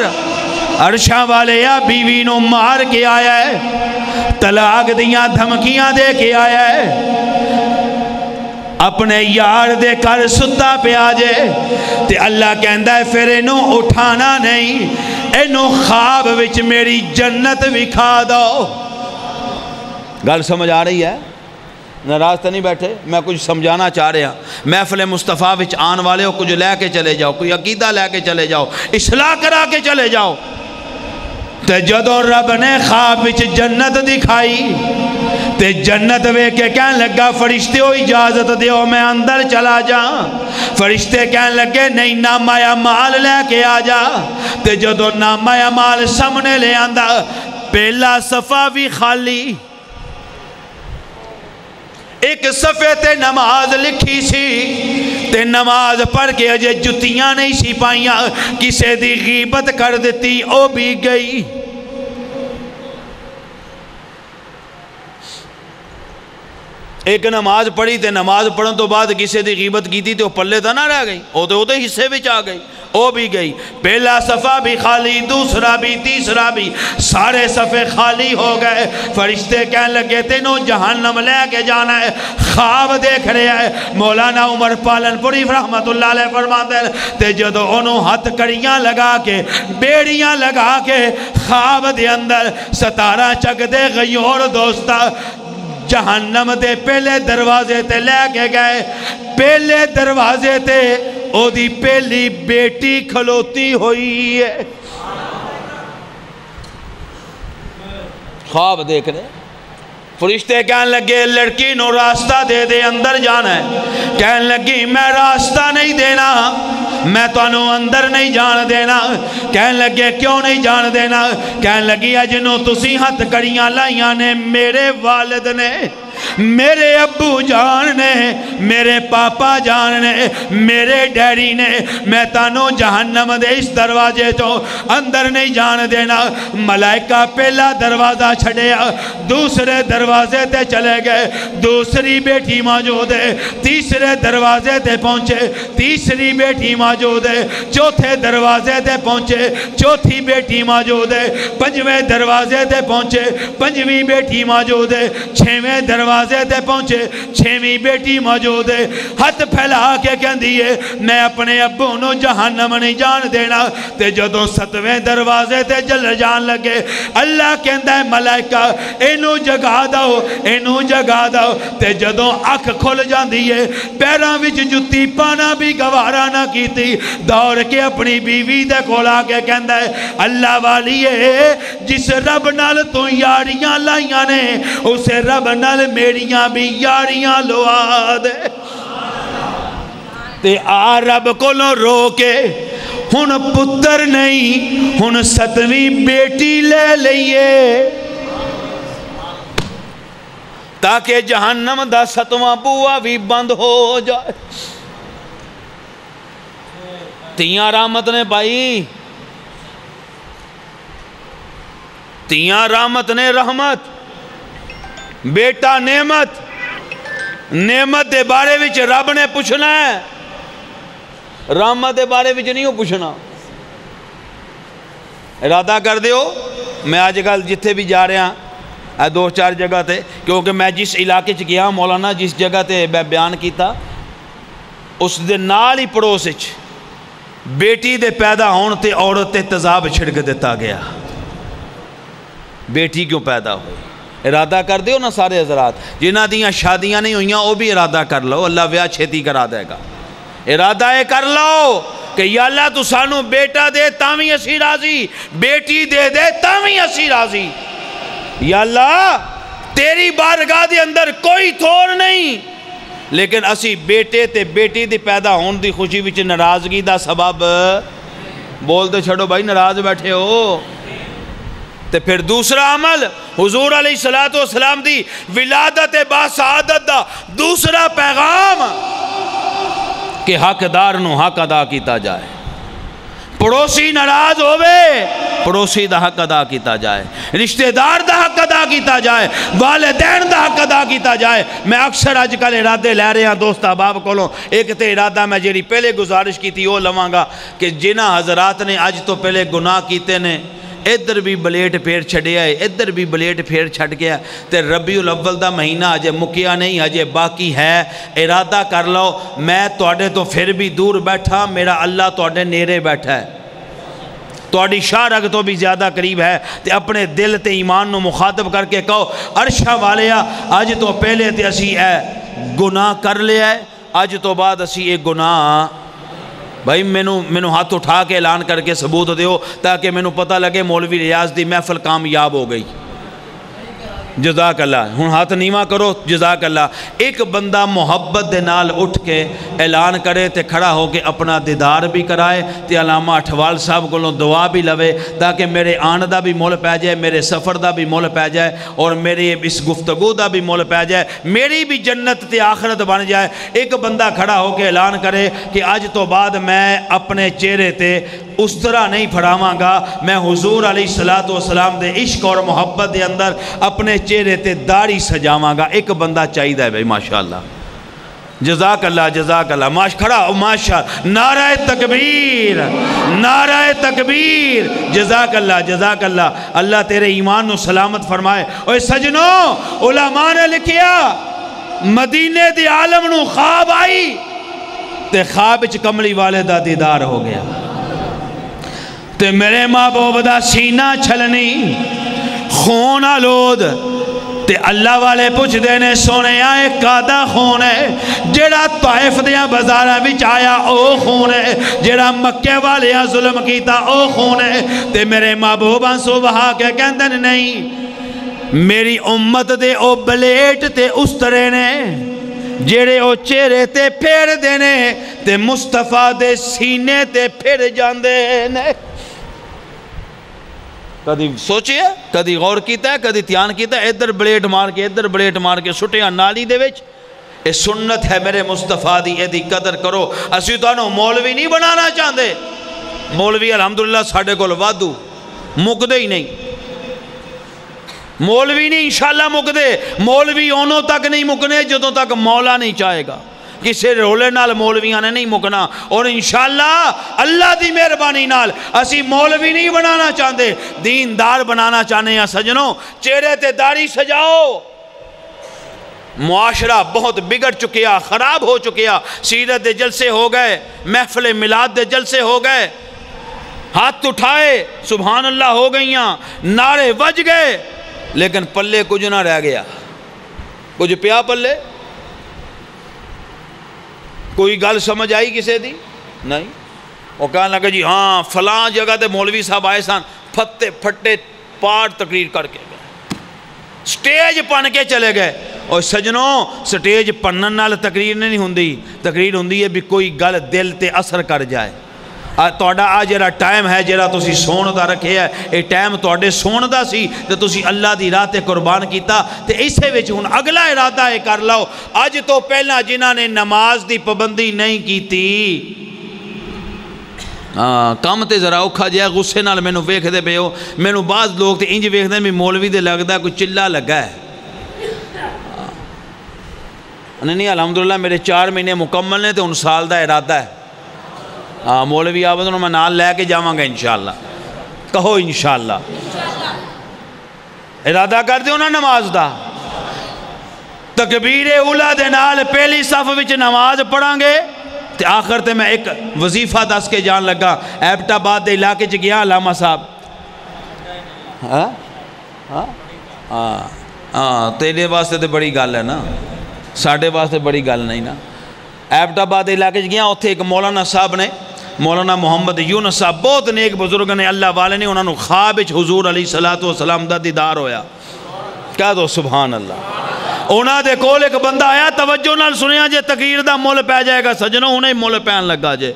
عرشاں والے یا بیوی نو مار کے آیا ہے، طلاق دیاں دھمکیاں دے کے آیا ہے، اپنے یار دے کر ستا پہ آجے تے اللہ کہندا ہے پھر انہوں اٹھانا نہیں، انہوں خواب وچ میری جنت وکھا دو۔ گل سمجھ آ رہی ہے؟ ناراض تو نہیں بیٹھے؟ میں کچھ سمجھانا چاہ رہا، محفل مصطفیٰ وچ آن والے ہو کچھ لے کے چلے جاؤ، کوئی عقیدہ لے کے چلے جاؤ، اصلاح کرا کے چلے جاؤ۔ تے جدوں رب نے خواب وچ جنت دکھائی تے جنت وے کے کہنے لگا فرشتے ہو اجازت دیو میں اندر چلا جا۔ فرشتے کہنے لگے نہیں نامہ اعمال لے کے آ جا۔ تے جدوں نامہ اعمال سامنے لے آندا پہلا صفحہ بھی خالی، ایک صفحے تے نماز لکھی سی تے نماز پڑھ کے اجے جتیاں نہیں سی پائیاں، کسے دی غیبت کر دیتی او بھی گئی۔ ایک نماز پڑھی تے نماز پڑھن تو بعد کسے دی غیبت کی تھی تو پلے تو نہ رہ گئی، او تو حصے وچ آ گئی، او بھی گئی۔ پہلا صفحہ بھی خالی، دوسرا بھی، تیسرا بھی، سارے صفحے خالی ہو گئے۔ فرشتے کہنے لگے تینوں جہنم لے کے جانا ہے، خواب دیکھ رہے ہے۔ مولانا عمر پالن پوری رحمت اللہ علیہ فرماتے ہیں تے جدو انہوں ہاتھ کڑیاں لگا کے بیڑیاں لگا کے خواب دے اندر 17 چک دے غیور دوستا جہنم دے پہلے دروازے تے لے کے گئے۔ پہلے دروازے تے او دی پہلی بیٹی کھلوتی ہوئی ہے، خواب دیکھ رہے۔ فرشتے کہنے لگے لڑکی نو راستہ دے دے اندر جانا ہے۔ کہنے لگی میں راستہ نہیں دینا، میں تو انہوں اندر نہیں جان دینا۔ کہنے لگے کیوں نہیں جان دینا؟ کہنے لگی اجنوں تسی ہاتھ کڑیاں لائیاں نے میرے والد نے، میرے ابو جان نے، میرے پاپا جان نے، میرے ڈیڈی نے، میں تانوں جہنم دے اس دروازے تو اندر نہیں جان دینا۔ ملائکہ پہلا دروازہ چھڑیا، دوسرے دروازے تے چلے گئے، دوسری بیٹی موجود ہے، تیسرے دروازے تے پہنچے، تیسری بیٹی موجود ہے، چوتھے دروازے تے پہنچے، چوتھی بیٹی موجود ہے، پنجویں دروازے تے پہنچے، پنجویں بیٹی موجود ہے، چھویں دروازے تے پہنچے، چھویں بیٹی موجود ہے۔ ہاتھ پھیلا کے کہندی ہے میں اپنے ابو نو جہنم نہیں جان دینا۔ تے جدوں 7ویں دروازے تے جل جان لگے اللہ کہندا ہے ملائکہ اینو جگا دو، اینو جگا دو۔ تے جدوں اکھ کھل جاندی ہے پیراں وچ جُتی پانا بھی گوارا نہ کیتی، دوڑ کے اپنی بیوی دے کول آ کے کہندا ہے اللہ والی ہے جس رب نال تو یاریاں لائیاں نے اسے رب نال میریاں بھی یاریاں لوا دے۔ تے آ رب کو لو رو کے ہن پتر نہیں ہن 7ویں بیٹی لے لئیے تاکہ جہنم دا 7واں بوا بھی بند ہو جائے۔ تیاں رحمت نے بھائی، تیاں رحمت نے رحمت، بیٹا نعمت، نعمت دے بارے وچ رب نے پوچھنا ہے، رحمت دے بارے وچ نہیں ہو پوچھنا۔ ارادہ کر دیو میں آج کل جتھے بھی جا رہا ہاں 2-4 جگہ تے، کیونکہ میں جس علاقے چ گیا مولانا جس جگہ تے میں بیان کیتا اس دے نال ہی پڑوس وچ بیٹی دے پیدا ہون تے عورت تے تذاب چھڑک دیتا گیا۔ بیٹی کیوں پیدا ہوئی؟ ارادہ کر دیو نا سارے حضرات، جنہ دیاں شادیاں نہیں ہوئیاں وہ بھی ارادہ کر لو، اللہ بیاہ چھیتی کرا دے گا۔ ارادہ کر لو کہ یا اللہ تو سانو بیٹا دے تاویں اسی راضی، بیٹی دے دے تاویں اسی راضی۔ یا اللہ تیری بارگاہ دے اندر کوئی تھوڑ نہیں، لیکن اسی بیٹے تے بیٹی دی پیدا ہون دی خوشی وچ ناراضگی دا سبب بول دے چھڑو بھائی، ناراض بیٹھے ہو۔ تے پھر دوسرا عمل حضور علیہ الصلوۃ والسلام دی ولادت با سعادت دا دوسرا پیغام کہ حقدار نو حق ادا کیتا جائے، پڑوسی ناراض ہوئے پڑوسی دا حق ادا کیتا جائے، رشتہ دار دا حق ادا کیتا جائے، والدین دا حق ادا کیتا جائے۔ میں اکثر آج کل ارادے لے رہے ہیں دوست احباب کولوں، ایک تے ارادہ میں جیڑی پہلے گزارش کی تھی وہ لواں گا کہ جنہ حضرات نے اج تو پہلے گناہ کیتے نے ادھر بھی بلیٹ پھیر چھڑیا ہے، ادھر بھی بلیٹ پھیر چھڑ گیا تے ربیع الاول دا مہینہ اجے مکیا نہیں، اجے باقی ہے۔ ارادہ کر لو میں توڑے تو پھر بھی دور بیٹھا، میرا اللہ توڑے نیرے بیٹھا ہے، توڑی شاہ رگ تو بھی زیادہ قریب ہے، تے اپنے دل تے ایمان نو مخاطب کر کے کہو عرشہ والیا اج تو پہلے تے اسی اے گناہ کر لیا ہے، اج تو بعد اسی ایک گناہ بھائی مینو ہاتھ اٹھا کے اعلان کر کے ثبوت دیو تاکہ مینو پتہ لگے مولوی ریاض دی محفل کامیاب ہو گئی۔ جزاک اللہ، ہن ہاتھ نیواں کرو، جزاک اللہ۔ ایک بندہ محبت دے نال اٹھ کے اعلان کرے تے کھڑا ہو کے اپنا دیدار بھی کرائے تے علامہ اٹھوال صاحب کو دعا بھی لوے تاکہ میرے آن دا بھی مول پہ جائے، میرے سفر دا بھی مول پہ جائے اور میری اس گفتگو دا بھی مول پہ جائے، میری بھی جنت تے آخرت بن جائے۔ ایک بندہ کھڑا ہو کے اعلان کرے کہ آج تو بعد میں اپنے چہرے تے اس طرح نہیں پھڑاواں گا، میں حضور علیہ الصلوۃ والسلام دے عشق اور محبت دے اندر اپنے چہرے تے داڑھی سجاواں گا۔ ایک بندہ چاہیے ہے بھائی، ماشاءاللہ، جزاک اللہ، جزاک اللہ، کھڑا ماشاءاللہ، نعرہ تکبیر، نعرہ تکبیر، جزاک اللہ، جزاک اللہ، اللہ تیرے ایمان نو سلامت فرمائے۔ اوہ سجنوں، علماء نے لکھیا مدینے دی عالم نو خواب آئی تے خواب وچ کملی والے دا دیدار ہو گیا تے میرے محبوب دا سینہ چھلنی خون آلود تے اللہ والے پوچھ دینے سونے آئے کادا خون ہے جیڑا طائف دیاں بازاراں وچ آیا او خون ہے، جیڑا مکے والیاں ظلم کیتا او خون ہے تے میرے محبوباں صبح کے کہندن نہیں میری امت دے او بلیٹ تے اس طرح نے جیڑے او چہرے تے پھیر دینے تے مصطفیٰ دے سینے تے پھیر جاندے نے۔ کدی سوچیا، کدی غور کیتا ہے، کدی تیان کیتا ہے، ادھر بلیٹ مار کے ادھر بلیٹ مار کے سٹیاں نالی دے وچ۔ اے سنت ہے میرے مصطفیٰ دی، اے دی قدر کرو۔ اسی تانوں مولوی نہیں بنانا چاہندے، مولوی الحمدللہ ساڈے کول وادو مکدے ہی نہیں، مولوی نہیں انشاءاللہ مکدے، مولوی انہوں تک نہیں مکنے جدوں تک مولا نہیں چاہے گا، کسی رولے نال مولویاں نے نہیں مکنا۔ اور انشاءاللہ اللہ دی مہربانی نال اسی مولوی نہیں بنانا چاہندے، دیندار بنانا چاہنے ہیں۔ سجنوں چہرے تے داڑھی سجاؤ، معاشرہ بہت بگڑ چکیا، خراب ہو چکیا، سیرت دے جلسے ہو گئے، محفل میلاد دے جلسے ہو گئے، ہاتھ اٹھائے سبحان اللہ ہو گئیاں، نعرے وج گئے، لیکن پلے کچھ نہ رہ گیا۔ کچھ پیا پلے؟ کوئی گل سمجھ آئی کسے دی؟ نہیں۔ وہ کہنے لگا جی ہاں فلاں جگہ تے مولوی صاحب آئے سان، پھتے پھٹے پاٹ تقریر کر کے گئے، سٹیج پن کے چلے گئے۔ اور سجنوں سٹیج پنن نال تقریر نہیں ہوندی، تقریر ہوندی ہے بھی کوئی گل دل تے اثر کر جائے۔ توڑا آج جیڑا ٹائم ہے جیڑا تسی سون دا رکھے ہے، اے ٹائم توڑے سون دا سی تے تسی اللہ دی راہ تے قربان کیتا تے اسے وچ ہن اگلا ارادہ ہے کر لو۔ آج تو پہلا جنہاں نے نماز دی پابندی نہیں کیتی، کم تے ذرا اوکھا جائے، غصے نال مینوں ویکھ دے پے ہو، مینوں بعض لوگ تے انج ویکھ دے بھی مولوی دے لگدا کوئی چلا لگا ہے۔ نہیں الحمدللہ میرے 4 مہینے مکمل نے تے 9 سال دا ارادہ ہے۔ مولوی آباد میں نال لے کے جاواں گا انشاءاللہ، کہو انشاءاللہ، ارادہ کر دیو نا نماز دا۔ تکبیر اولا دے نال پہلی صف وچ نماز پڑھاں گے تے آخر تے میں ایک وظیفہ دس کے جان لگا۔ ایبٹ آباد دے علاقے چ گیا علامہ صاحب، تیرے واسطے تے بڑی گل ہے نا، ساڈے واسطے بڑی گل نہیں نا۔ ایبٹ آباد دے علاقے چ گیا، اوتھے ایک مولانا صاحب نے، مولانا محمد یونس صاحب، بہت نیک بزرگ نے اللہ والے نے، انہوں نے خواب وچ حضور علیہ الصلوۃ والسلام دا دیدار ہویا۔ کہہ دو سبحان اللہ۔ انہاں دے کول ایک بندہ آیا، توجہ نال سنیا جے تقریر دا مول پہ جائے گا سجنوں، انہیں مول پین لگا جے۔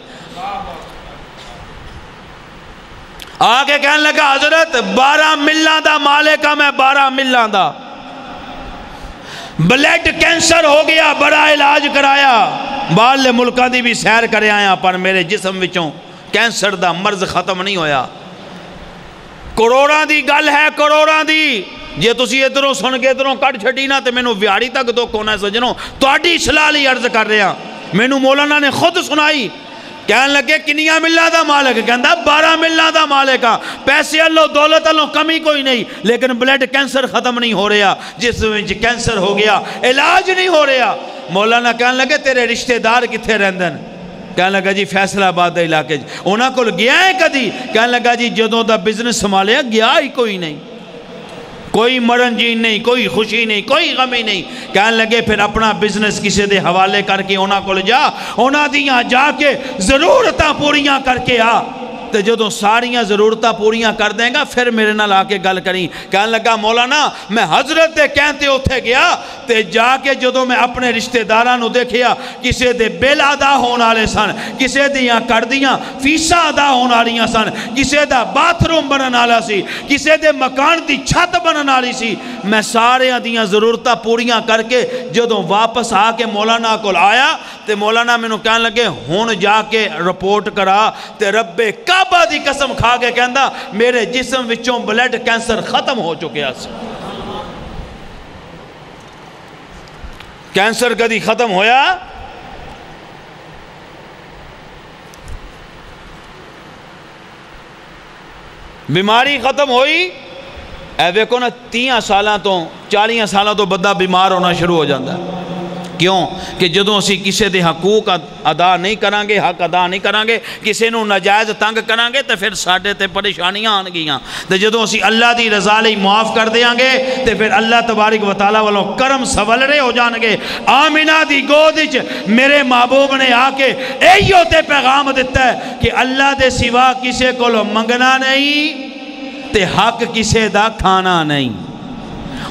آگے کہنے لگا حضرت 12 ملوں دا مالک ہاں میں 12 ملوں دا، بلڈ کینسر ہو گیا، بڑا علاج کرایا، باہرلے ملکاں دی بھی سیر کرے آیا، پر میرے جسم وچوں کینسر دا مرض ختم نہیں ہویا۔ کروڑاں دی گل ہے، کروڑاں دی، جے تسی ادھروں سن کے ادھروں کٹ چھڈی نا تے مینوں ویاڑی تک دکھ ہونا ہے سجنوں۔ تہاڈی اصلاح لئی عرض کر رہا، مینوں مولانا نے خود سنائی، کہنے لگے کنیاں ملوں دا مالک؟ کہندا 12 ملوں دا مالک ہاں، پیسے اللہ دولت اللہ کمی کوئی نہیں، لیکن بلڈ کینسر ختم نہیں ہو رہا، جس وچ کینسر ہو گیا علاج نہیں ہو رہا۔ مولانا کہنے لگے تیرے رشتہ دار کتھے رہندن؟ کہنے لگا جی فیصل آباد دے علاقے انہاں کول گیا ہے کدی؟ کہنے لگا جی جدوں دا بزنس سنبھالیا گیا ہی کوئی نہیں، کوئی مرن جین نہیں، کوئی خوشی نہیں، کوئی غمی نہیں۔ کہنے لگے پھر اپنا بزنس کسی دے حوالے کر کے انہاں کول جا، انہاں دیاں جا کے ضرورتاں پوریاں کر کے آ، تے جدوں ساریاں ضرورتاں پوریاں کر دیں گا پھر میرے نال آ کے گل کریں۔ کہنے لگا مولانا میں حضرت دے کہتے اتھے گیا تے جا کے جدوں میں اپنے رشتہ داراں نو دیکھیا، کسے دے بل ادا ہون والے سن، کسے دیاں کردیاں فیساں ادا ہون والیاں سن، کسے دا باتھ روم بنن والا سی، کسے دے مکان دی چھت بنن والی سی۔ میں سارے دیاں ضرورتاں پوریاں کر کے جدوں واپس آ کے مولانا کول آیا تے مولانا مینوں کہنے لگے ہن جا کے رپورٹ کرا، تے رب کعبہ دی قسم کھا کے کہندا میرے جسم وچوں بلڈ کینسر ختم ہو چکیا سی۔ کینسر کدی ختم ہویا؟ بیماری ختم ہوئی؟ اے ویکو نا 30 سالاں تو 40 سالاں تو بندہ بیمار ہونا شروع ہو جاتا ہے۔ کیوں کہ جدوں اسی کسے دے حقوق ادا نہیں کرانگے، حق ادا نہیں کرانگے، کسے نو نجائز تنگ کرانگے تے پھر ساڈے تے پریشانیاں آن گیاں، تے جدوں اسی اللہ دی رضا لئی معاف کر دیاں گے تے پھر اللہ تبارک و تعالیٰ والوں کرم سولرے ہو جان گے۔ آمینہ دی گود وچ میرے محبوب نے آ کے ایہو تے پیغام دیتا ہے کہ اللہ دے سوا کسے کولو منگنا نہیں تے حق کسے دا کھانا نہیں۔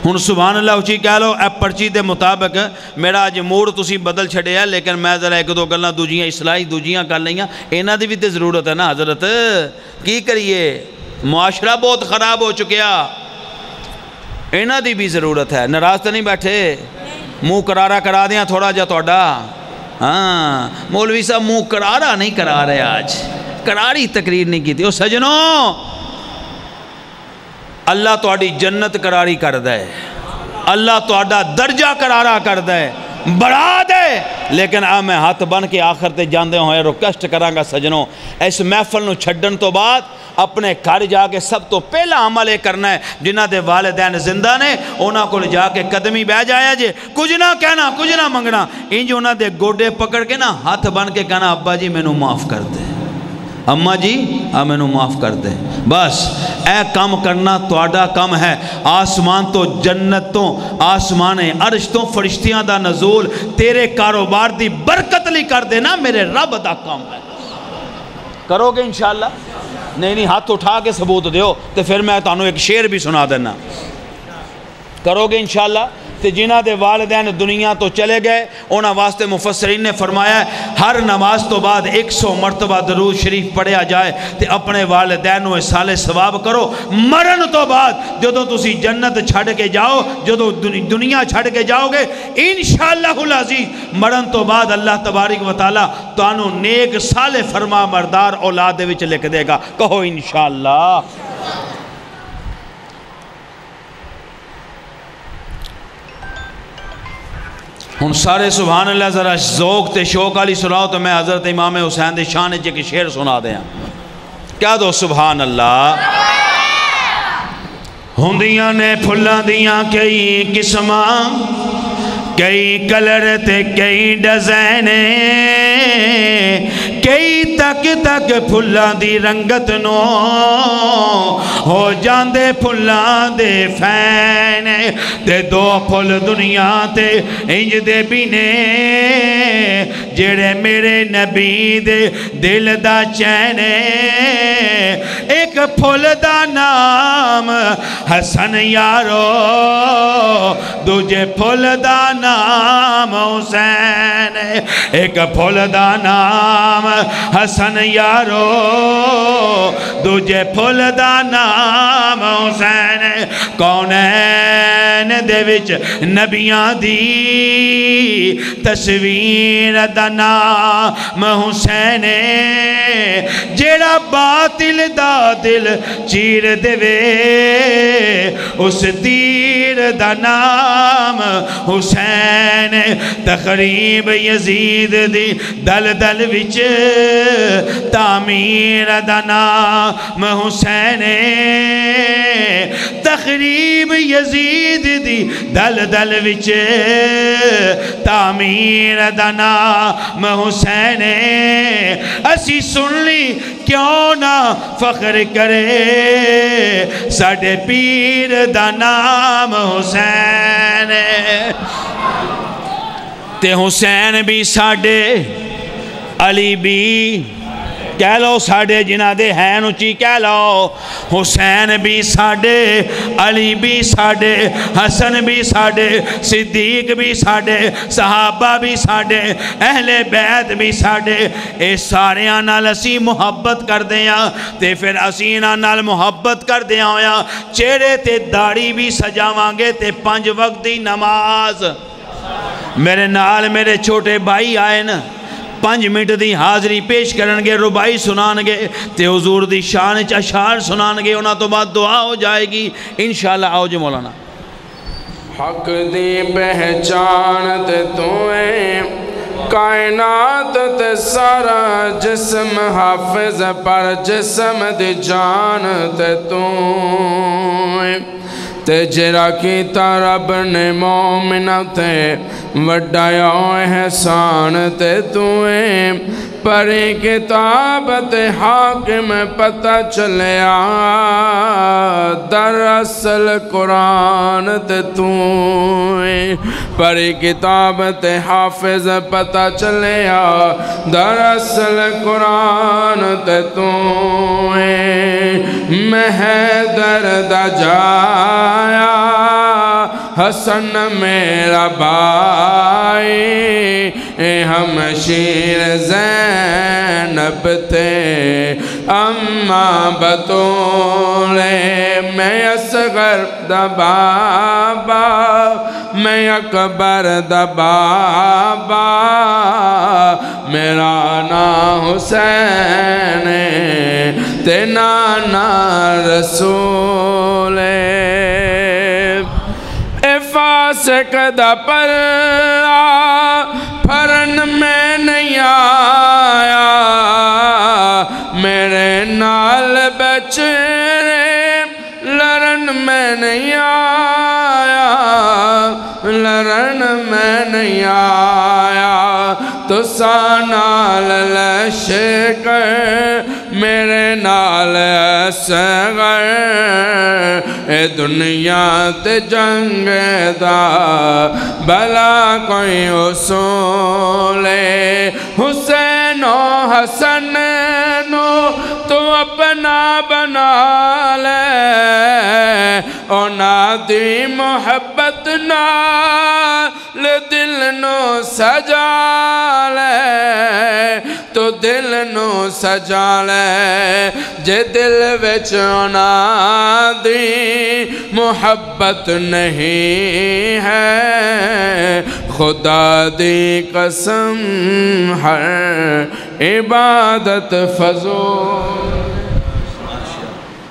ہن سبحان اللہ اچھی کہہ لو، اے پرچی دے مطابق میرا اج موڑ تسی بدل چھڑے ہے، لیکن میں ذرا ایک دو گلاں دوجیاں اصلاحی دوجیاں کر لیاں، انہاں دی بھی تے ضرورت ہے نا حضرت، کی کریے؟ معاشرہ بہت خراب ہو چکیا، انہاں دی بھی ضرورت ہے۔ ناراض تو نہیں بیٹھے؟ منہ کرارا کرا دیاں تھوڑا جا توڑا؟ ہاں مولوی صاحب منہ کرارا نہیں کرا رہے، آج کراری تقریر نہیں کی تھی۔ او سجنوں اللہ تہاڈی جنت کراری کر دے، اللہ تہاڈا درجہ کرارا کر دے، بڑھا دے، لیکن میں ہاتھ بن کے آخر تے جاندے ہوئے ریکویسٹ کراں گا سجنوں، اس محفل نو چھڈن تو بعد اپنے گھر جا کے سب تو پہلا عمل یہ کرنا ہے، جنہاں دے والدین زندہ نے انہاں کو جا کے قدمی بہ جایا جے، کچھ نہ کہنا کچھ نہ منگنا، انج انہاں دے گوڈے پکڑ کے نا ہاتھ بن کے کہنا ابا جی مینوں معاف کر دے، اماں جی مینوں معاف کر دے، بس اے کام کرنا تہاڈا کام ہے۔ آسمان تو جنت تو آسمان عرش تو فرشتیاں دا نزول تیرے کاروبار دی برکت لی کر دینا میرے رب دا کام ہے۔ کرو گے انشاءاللہ؟ نہیں ہاتھ اٹھا کے ثبوت دیو تے پھر میں تانوں ایک شعر بھی سنا دینا۔ کرو گے انشاءاللہ؟ تے جنہ دے والدین دنیا تو چلے گئے انہاں واسطے مفسرین نے فرمایا ہے ہر نماز تو بعد 100 مرتبہ درود شریف پڑھیا جائے تے اپنے والدین کو سال ثواب کرو۔ مرن تو بعد جدوں تسی جنت چھڑ کے جاؤ، جدوں دنیا چھڑ کے جاؤ گے انشاءاللہ العزیز مرن تو بعد اللہ تبارک و تعالیٰ تانوں نیک صالح فرما مردار اولاد دے وچ لکھ دے گا، کہو انشاءاللہ۔ ہن سارے سبحان اللہ ذرا ذوق تے شوق والی سناؤ تو میں حضرت امام حسین دے شان وچ ایک شعر سنا دیاں، کیا دو سبحان اللہ۔ ہوندیاں نے پھلاں دیاں کئی قسماں، کئی کلر تے کئی ڈیزائن، کئی تک تک پھلاں دی رنگت نو ہو جاندے پھلاں دے فین، تے دو پھل دنیا تے انج دے بینے جڑے میرے نبی دے دل دا چین، ایک پھل دا نام حسن یارو، دوجے پھل دا نام حسین، ایک پھل دا نام حسن یارو دوجے پھل دا نام حسین کونین دے وچ نبیاں دی تصویر دا نام حسین جیڑا باطل دا دل چیر دے وے اس تیر دا نام حسین تقریب یزید دی دل دل وچ تعمیر دا نام حسین تقریب یزید دی دل دل وچ تعمیر دا نام حسین اسی سن لی کیوں نہ فخر کرے ساڑھے پیر دا نام حسین تے حسین بھی ساڑھے علی بھی کہہ لو ساڑھے جنہ دے ہیں اچھی کہہ لو حسین بھی ساڑھے علی بھی ساڑھے حسن بھی ساڑھے صدیق بھی ساڑھے صحابہ بھی ساڑھے اہل بیت بھی ساڑھے اے سارے نال اسی محبت کر دیاں تے پھر اسی نال محبت کر دیاں ہویا چہرے تے داڑھی بھی سجاوانگے تے 5 وقت دی نماز میرے نال میرے چھوٹے بھائی آئے نا 5 منٹ دی حاضری پیش کرنگے ربائی سنانگے تے حضور دی شان اشعار سنانگے انہاں تو بعد دعا ہو جائے گی انشاءاللہ آؤ جو مولانا حق دی پہچانت تویں کائنات تے سارا جسم حافظ پر جسم دی جانت تویں تے جرا کی رب نے مومنہ تے وڈایا احسان تے تویں پڑھی کتاب تے حاکم پتہ چلیا دراصل قرآن تے تویں پڑھی کتاب تے حافظ پتہ چلیا دراصل قرآن تے تویں میں حیدر دا جایا حسن میرا بھائی ہم شیر زینب تھے اماں بطولے میں اصغر دا بابا میں اکبر دا بابا میرا نام حسین تے نانا رسول فاسق دا پرا پھرن میں نہیں آیا میرے نال بچرے لڑن میں نہیں آیا لڑن میں نہیں آیا تو سانال لشکر میرے نال اصغر اے دنیا تے جنگ دا بلا کوئی اصول حسین و حسن نو تو اپنا بنا لے اونا دی محبت نال دل نو سجا لے تو دل نو سجا لے جے دل وچ اونا دی محبت نہیں ہے خدا دی قسم ہر عبادت فضول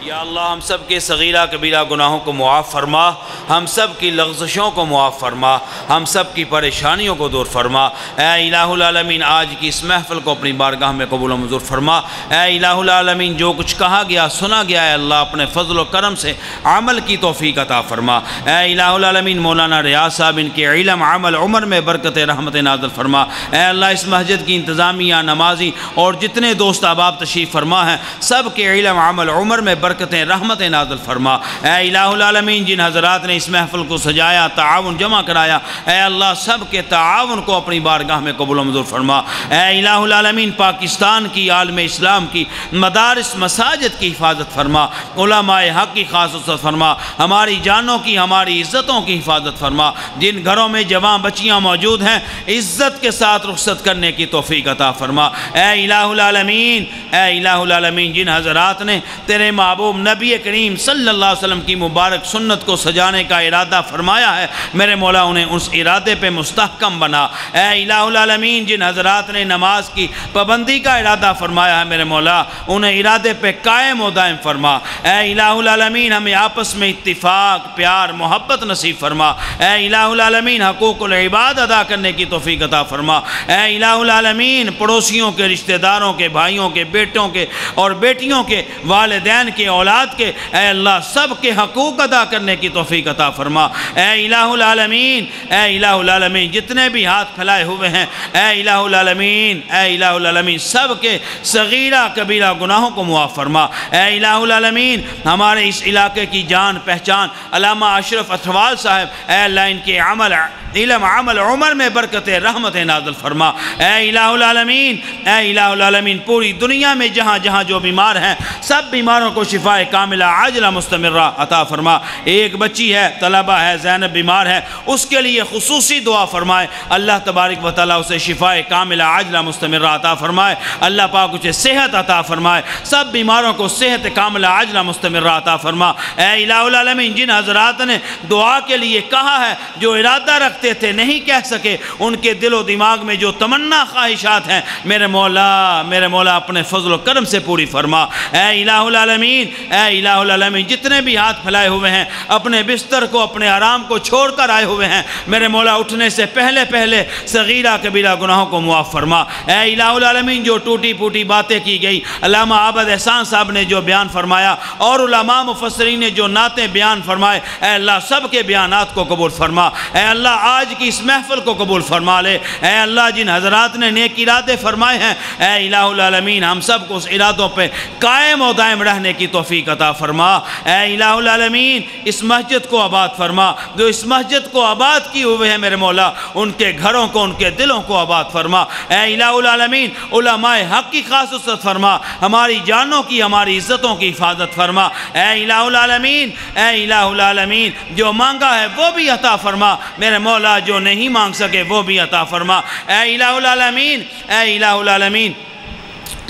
یا اللہ ہم سب کے صغیرہ کبیرہ گناہوں کو معاف فرما ہم سب کی لغزشوں کو معاف فرما ہم سب کی پریشانیوں کو دور فرما اے الہ العالمین آج کی اس محفل کو اپنی بارگاہ میں قبول و منظور فرما اے الہ العالمین جو کچھ کہا گیا سنا گیا ہے اللہ اپنے فضل و کرم سے عمل کی توفیق عطا فرما اے الہ العالمین مولانا ریاض صاحب ان کے علم عمل عمر میں برکت رحمت نازل فرما اے اللہ اس مسجد کی انتظامیہ نمازی اور جتنے دوست احباب تشریف فرما ہیں سب کے علم عمل عمر میں برکت برکتیں رحمتیں نازل فرما۔ اے الہ العالمین جن حضرات نے اس محفل کو سجایا، تعاون جمع کرایا، اے اللہ سب کے تعاون کو اپنی بارگاہ میں قبول و منظور فرما۔ اے الہ العالمین پاکستان کی، عالم اسلام کی مدارس مساجد کی حفاظت فرما، علماء حق کی خاص عزت فرما، ہماری جانوں کی، ہماری عزتوں کی حفاظت فرما۔ جن گھروں میں جوان بچیاں موجود ہیں عزت کے ساتھ رخصت کرنے کی توفیق عطا فرما۔ اے الہ العالمین، اے الہ العالمین جن حضرات نے تیرے محبوب نبی کریم صلی اللہ علیہ وسلم کی مبارک سنت کو سجانے کا ارادہ فرمایا ہے، میرے مولا انہیں اس ارادے پہ مستحکم بنا۔ اے الہ العالمین جن حضرات نے نماز کی پابندی کا ارادہ فرمایا ہے، میرے مولا انہیں ارادے پہ قائم و دائم فرما۔ اے الہ العالمین ہمیں آپس میں اتفاق، پیار، محبت نصیب فرما۔ اے الہ العالمین حقوق العباد ادا کرنے کی توفیق عطا فرما۔ اے الہ العالمین پڑوسیوں کے، رشتہ داروں کے، بھائیوں کے، بیٹوں کے اور بیٹیوں کے، والدین کے، اولاد کے، اے اللہ سب کے حقوق ادا کرنے کی توفیق عطا فرما۔ اے الہ العالمین، اے الہ العالمین جتنے بھی ہاتھ پھیلائے ہوئے ہیں، اے الہ العالمین، اے الہ العالمین سب کے صغیرہ کبیرہ گناہوں کو معاف فرما۔ اے الہ العالمین ہمارے اس علاقے کی جان پہچان علامہ اشرف اٹھوال صاحب، اے اللہ ان کے عمل، علم، عمل، عمر میں برکت رحمت نازل فرما۔ اے الہ العالمین، اے الہ العالمین پوری دنیا میں جہاں جہاں جو بیمار ہیں سب بیماروں کو شفاء کاملہ عاجلہ مستمرہ عطا فرما۔ ایک بچی ہے، طلبہ ہے، زینب بیمار ہے، اس کے لیے خصوصی دعا فرمائے، اللہ تبارک و تعالیٰ اسے شفاء کاملہ عاجلہ مستمرہ عطا فرمائے، اللہ پاک اسے صحت عطا فرمائے، سب بیماروں کو صحت کاملہ عاجلہ مستمرہ عطا فرما۔ اے الہ العالمین جن حضرات نے دعا کے لیے کہا ہے، جو ارادہ رکھتے تھے نہیں کہہ سکے، ان کے دل و دماغ میں جو تمنا خواہشات ہیں میرے مولا اپنے فضل و کرم سے پوری فرما۔ اے الہ العالمین، اے الہ العالمین جتنے بھی ہاتھ پھیلائے ہوئے ہیں اپنے بستر کو، اپنے آرام کو چھوڑ کر آئے ہوئے ہیں، میرے مولا اٹھنے سے پہلے پہلے صغیرہ کبیرہ گناہوں کو معاف فرما۔ اے الہ العالمین جو ٹوٹی پھوٹی باتیں کی گئی، علامہ عابد احسان صاحب نے جو بیان فرمایا اور علماء مفسرین نے جو نعتیں بیان فرمائے، اے اللہ سب کے بیانات کو قبول فرما۔ اے اللہ آج کی اس محفل کو قبول فرما لے۔ اے اللہ جن حضرات نے نیک ارادے فرمائے ہیں، اے الہ العالمین ہم سب کو اس ارادوں پہ قائم و دائم رہنے کی توفیق عطا فرما۔ اے الہ العالمین اس مسجد کو آباد فرما، جو اس مسجد کو آباد کی ہوئے ہیں میرے مولا ان کے گھروں کو، ان کے دلوں کو آباد فرما۔ اے الہ العالمین علماء حق کی خاص عزت فرما، ہماری جانوں کی، ہماری عزتوں کی حفاظت فرما۔ اے الہ العالمین، اے الہ العالمین جو مانگا ہے وہ بھی عطا فرما، میرے مولا جو نہیں مانگ سکے وہ بھی عطا فرما۔ اے الہ العالمین، اے الہ العالمین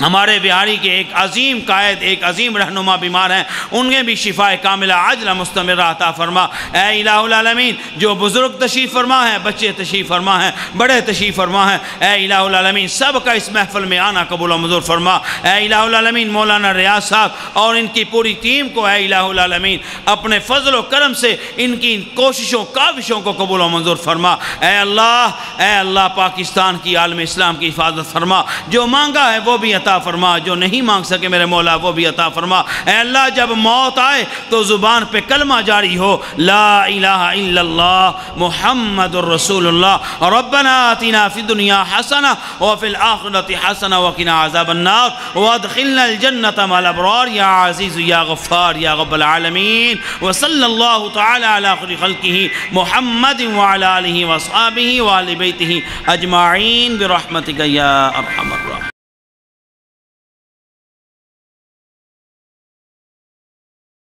ہمارے بہاری کے ایک عظیم قائد، ایک عظیم رہنما بیمار ہیں، انہیں بھی شفاء کاملہ عاجلہ مستمرہ عطا فرما۔ اے الہ العالمین جو بزرگ تشریف فرما ہیں، بچے تشریف فرما ہیں، بڑے تشریف فرما ہیں، اے الہ العالمین سب کا اس محفل میں آنا قبول و منظور فرما۔ اے الہ العالمین مولانا ریاض صاحب اور ان کی پوری ٹیم کو اے الہ العالمین اپنے فضل و کرم سے ان کی کوششوں کاوشوں کو قبول و منظور فرما۔ اے اللہ پاکستان کی، عالم اسلام کی حفاظت فرما، جو مانگا ہے وہ بھی عطا فرما، جو نہیں مانگ سکے میرے مولا وہ بھی عطا فرما۔ اے اللہ جب موت آئے تو زبان پہ کلمہ جاری ہو، لا الہ الا اللہ محمد الرسول اللہ، ربنا آتنا فی الدنیا حسنہ وفی الآخرۃ حسنہ وقنا عذاب النار وادخلنا الجنة مع الابرار یا عزیز یا غفار یا رب العالمین۔ وصلی اللہ تعالی علی خیر خلقہ محمد وعلی آلہ واصحابہ وآل بیتہ اجمعین برحمتک یا ارحم الراحمین۔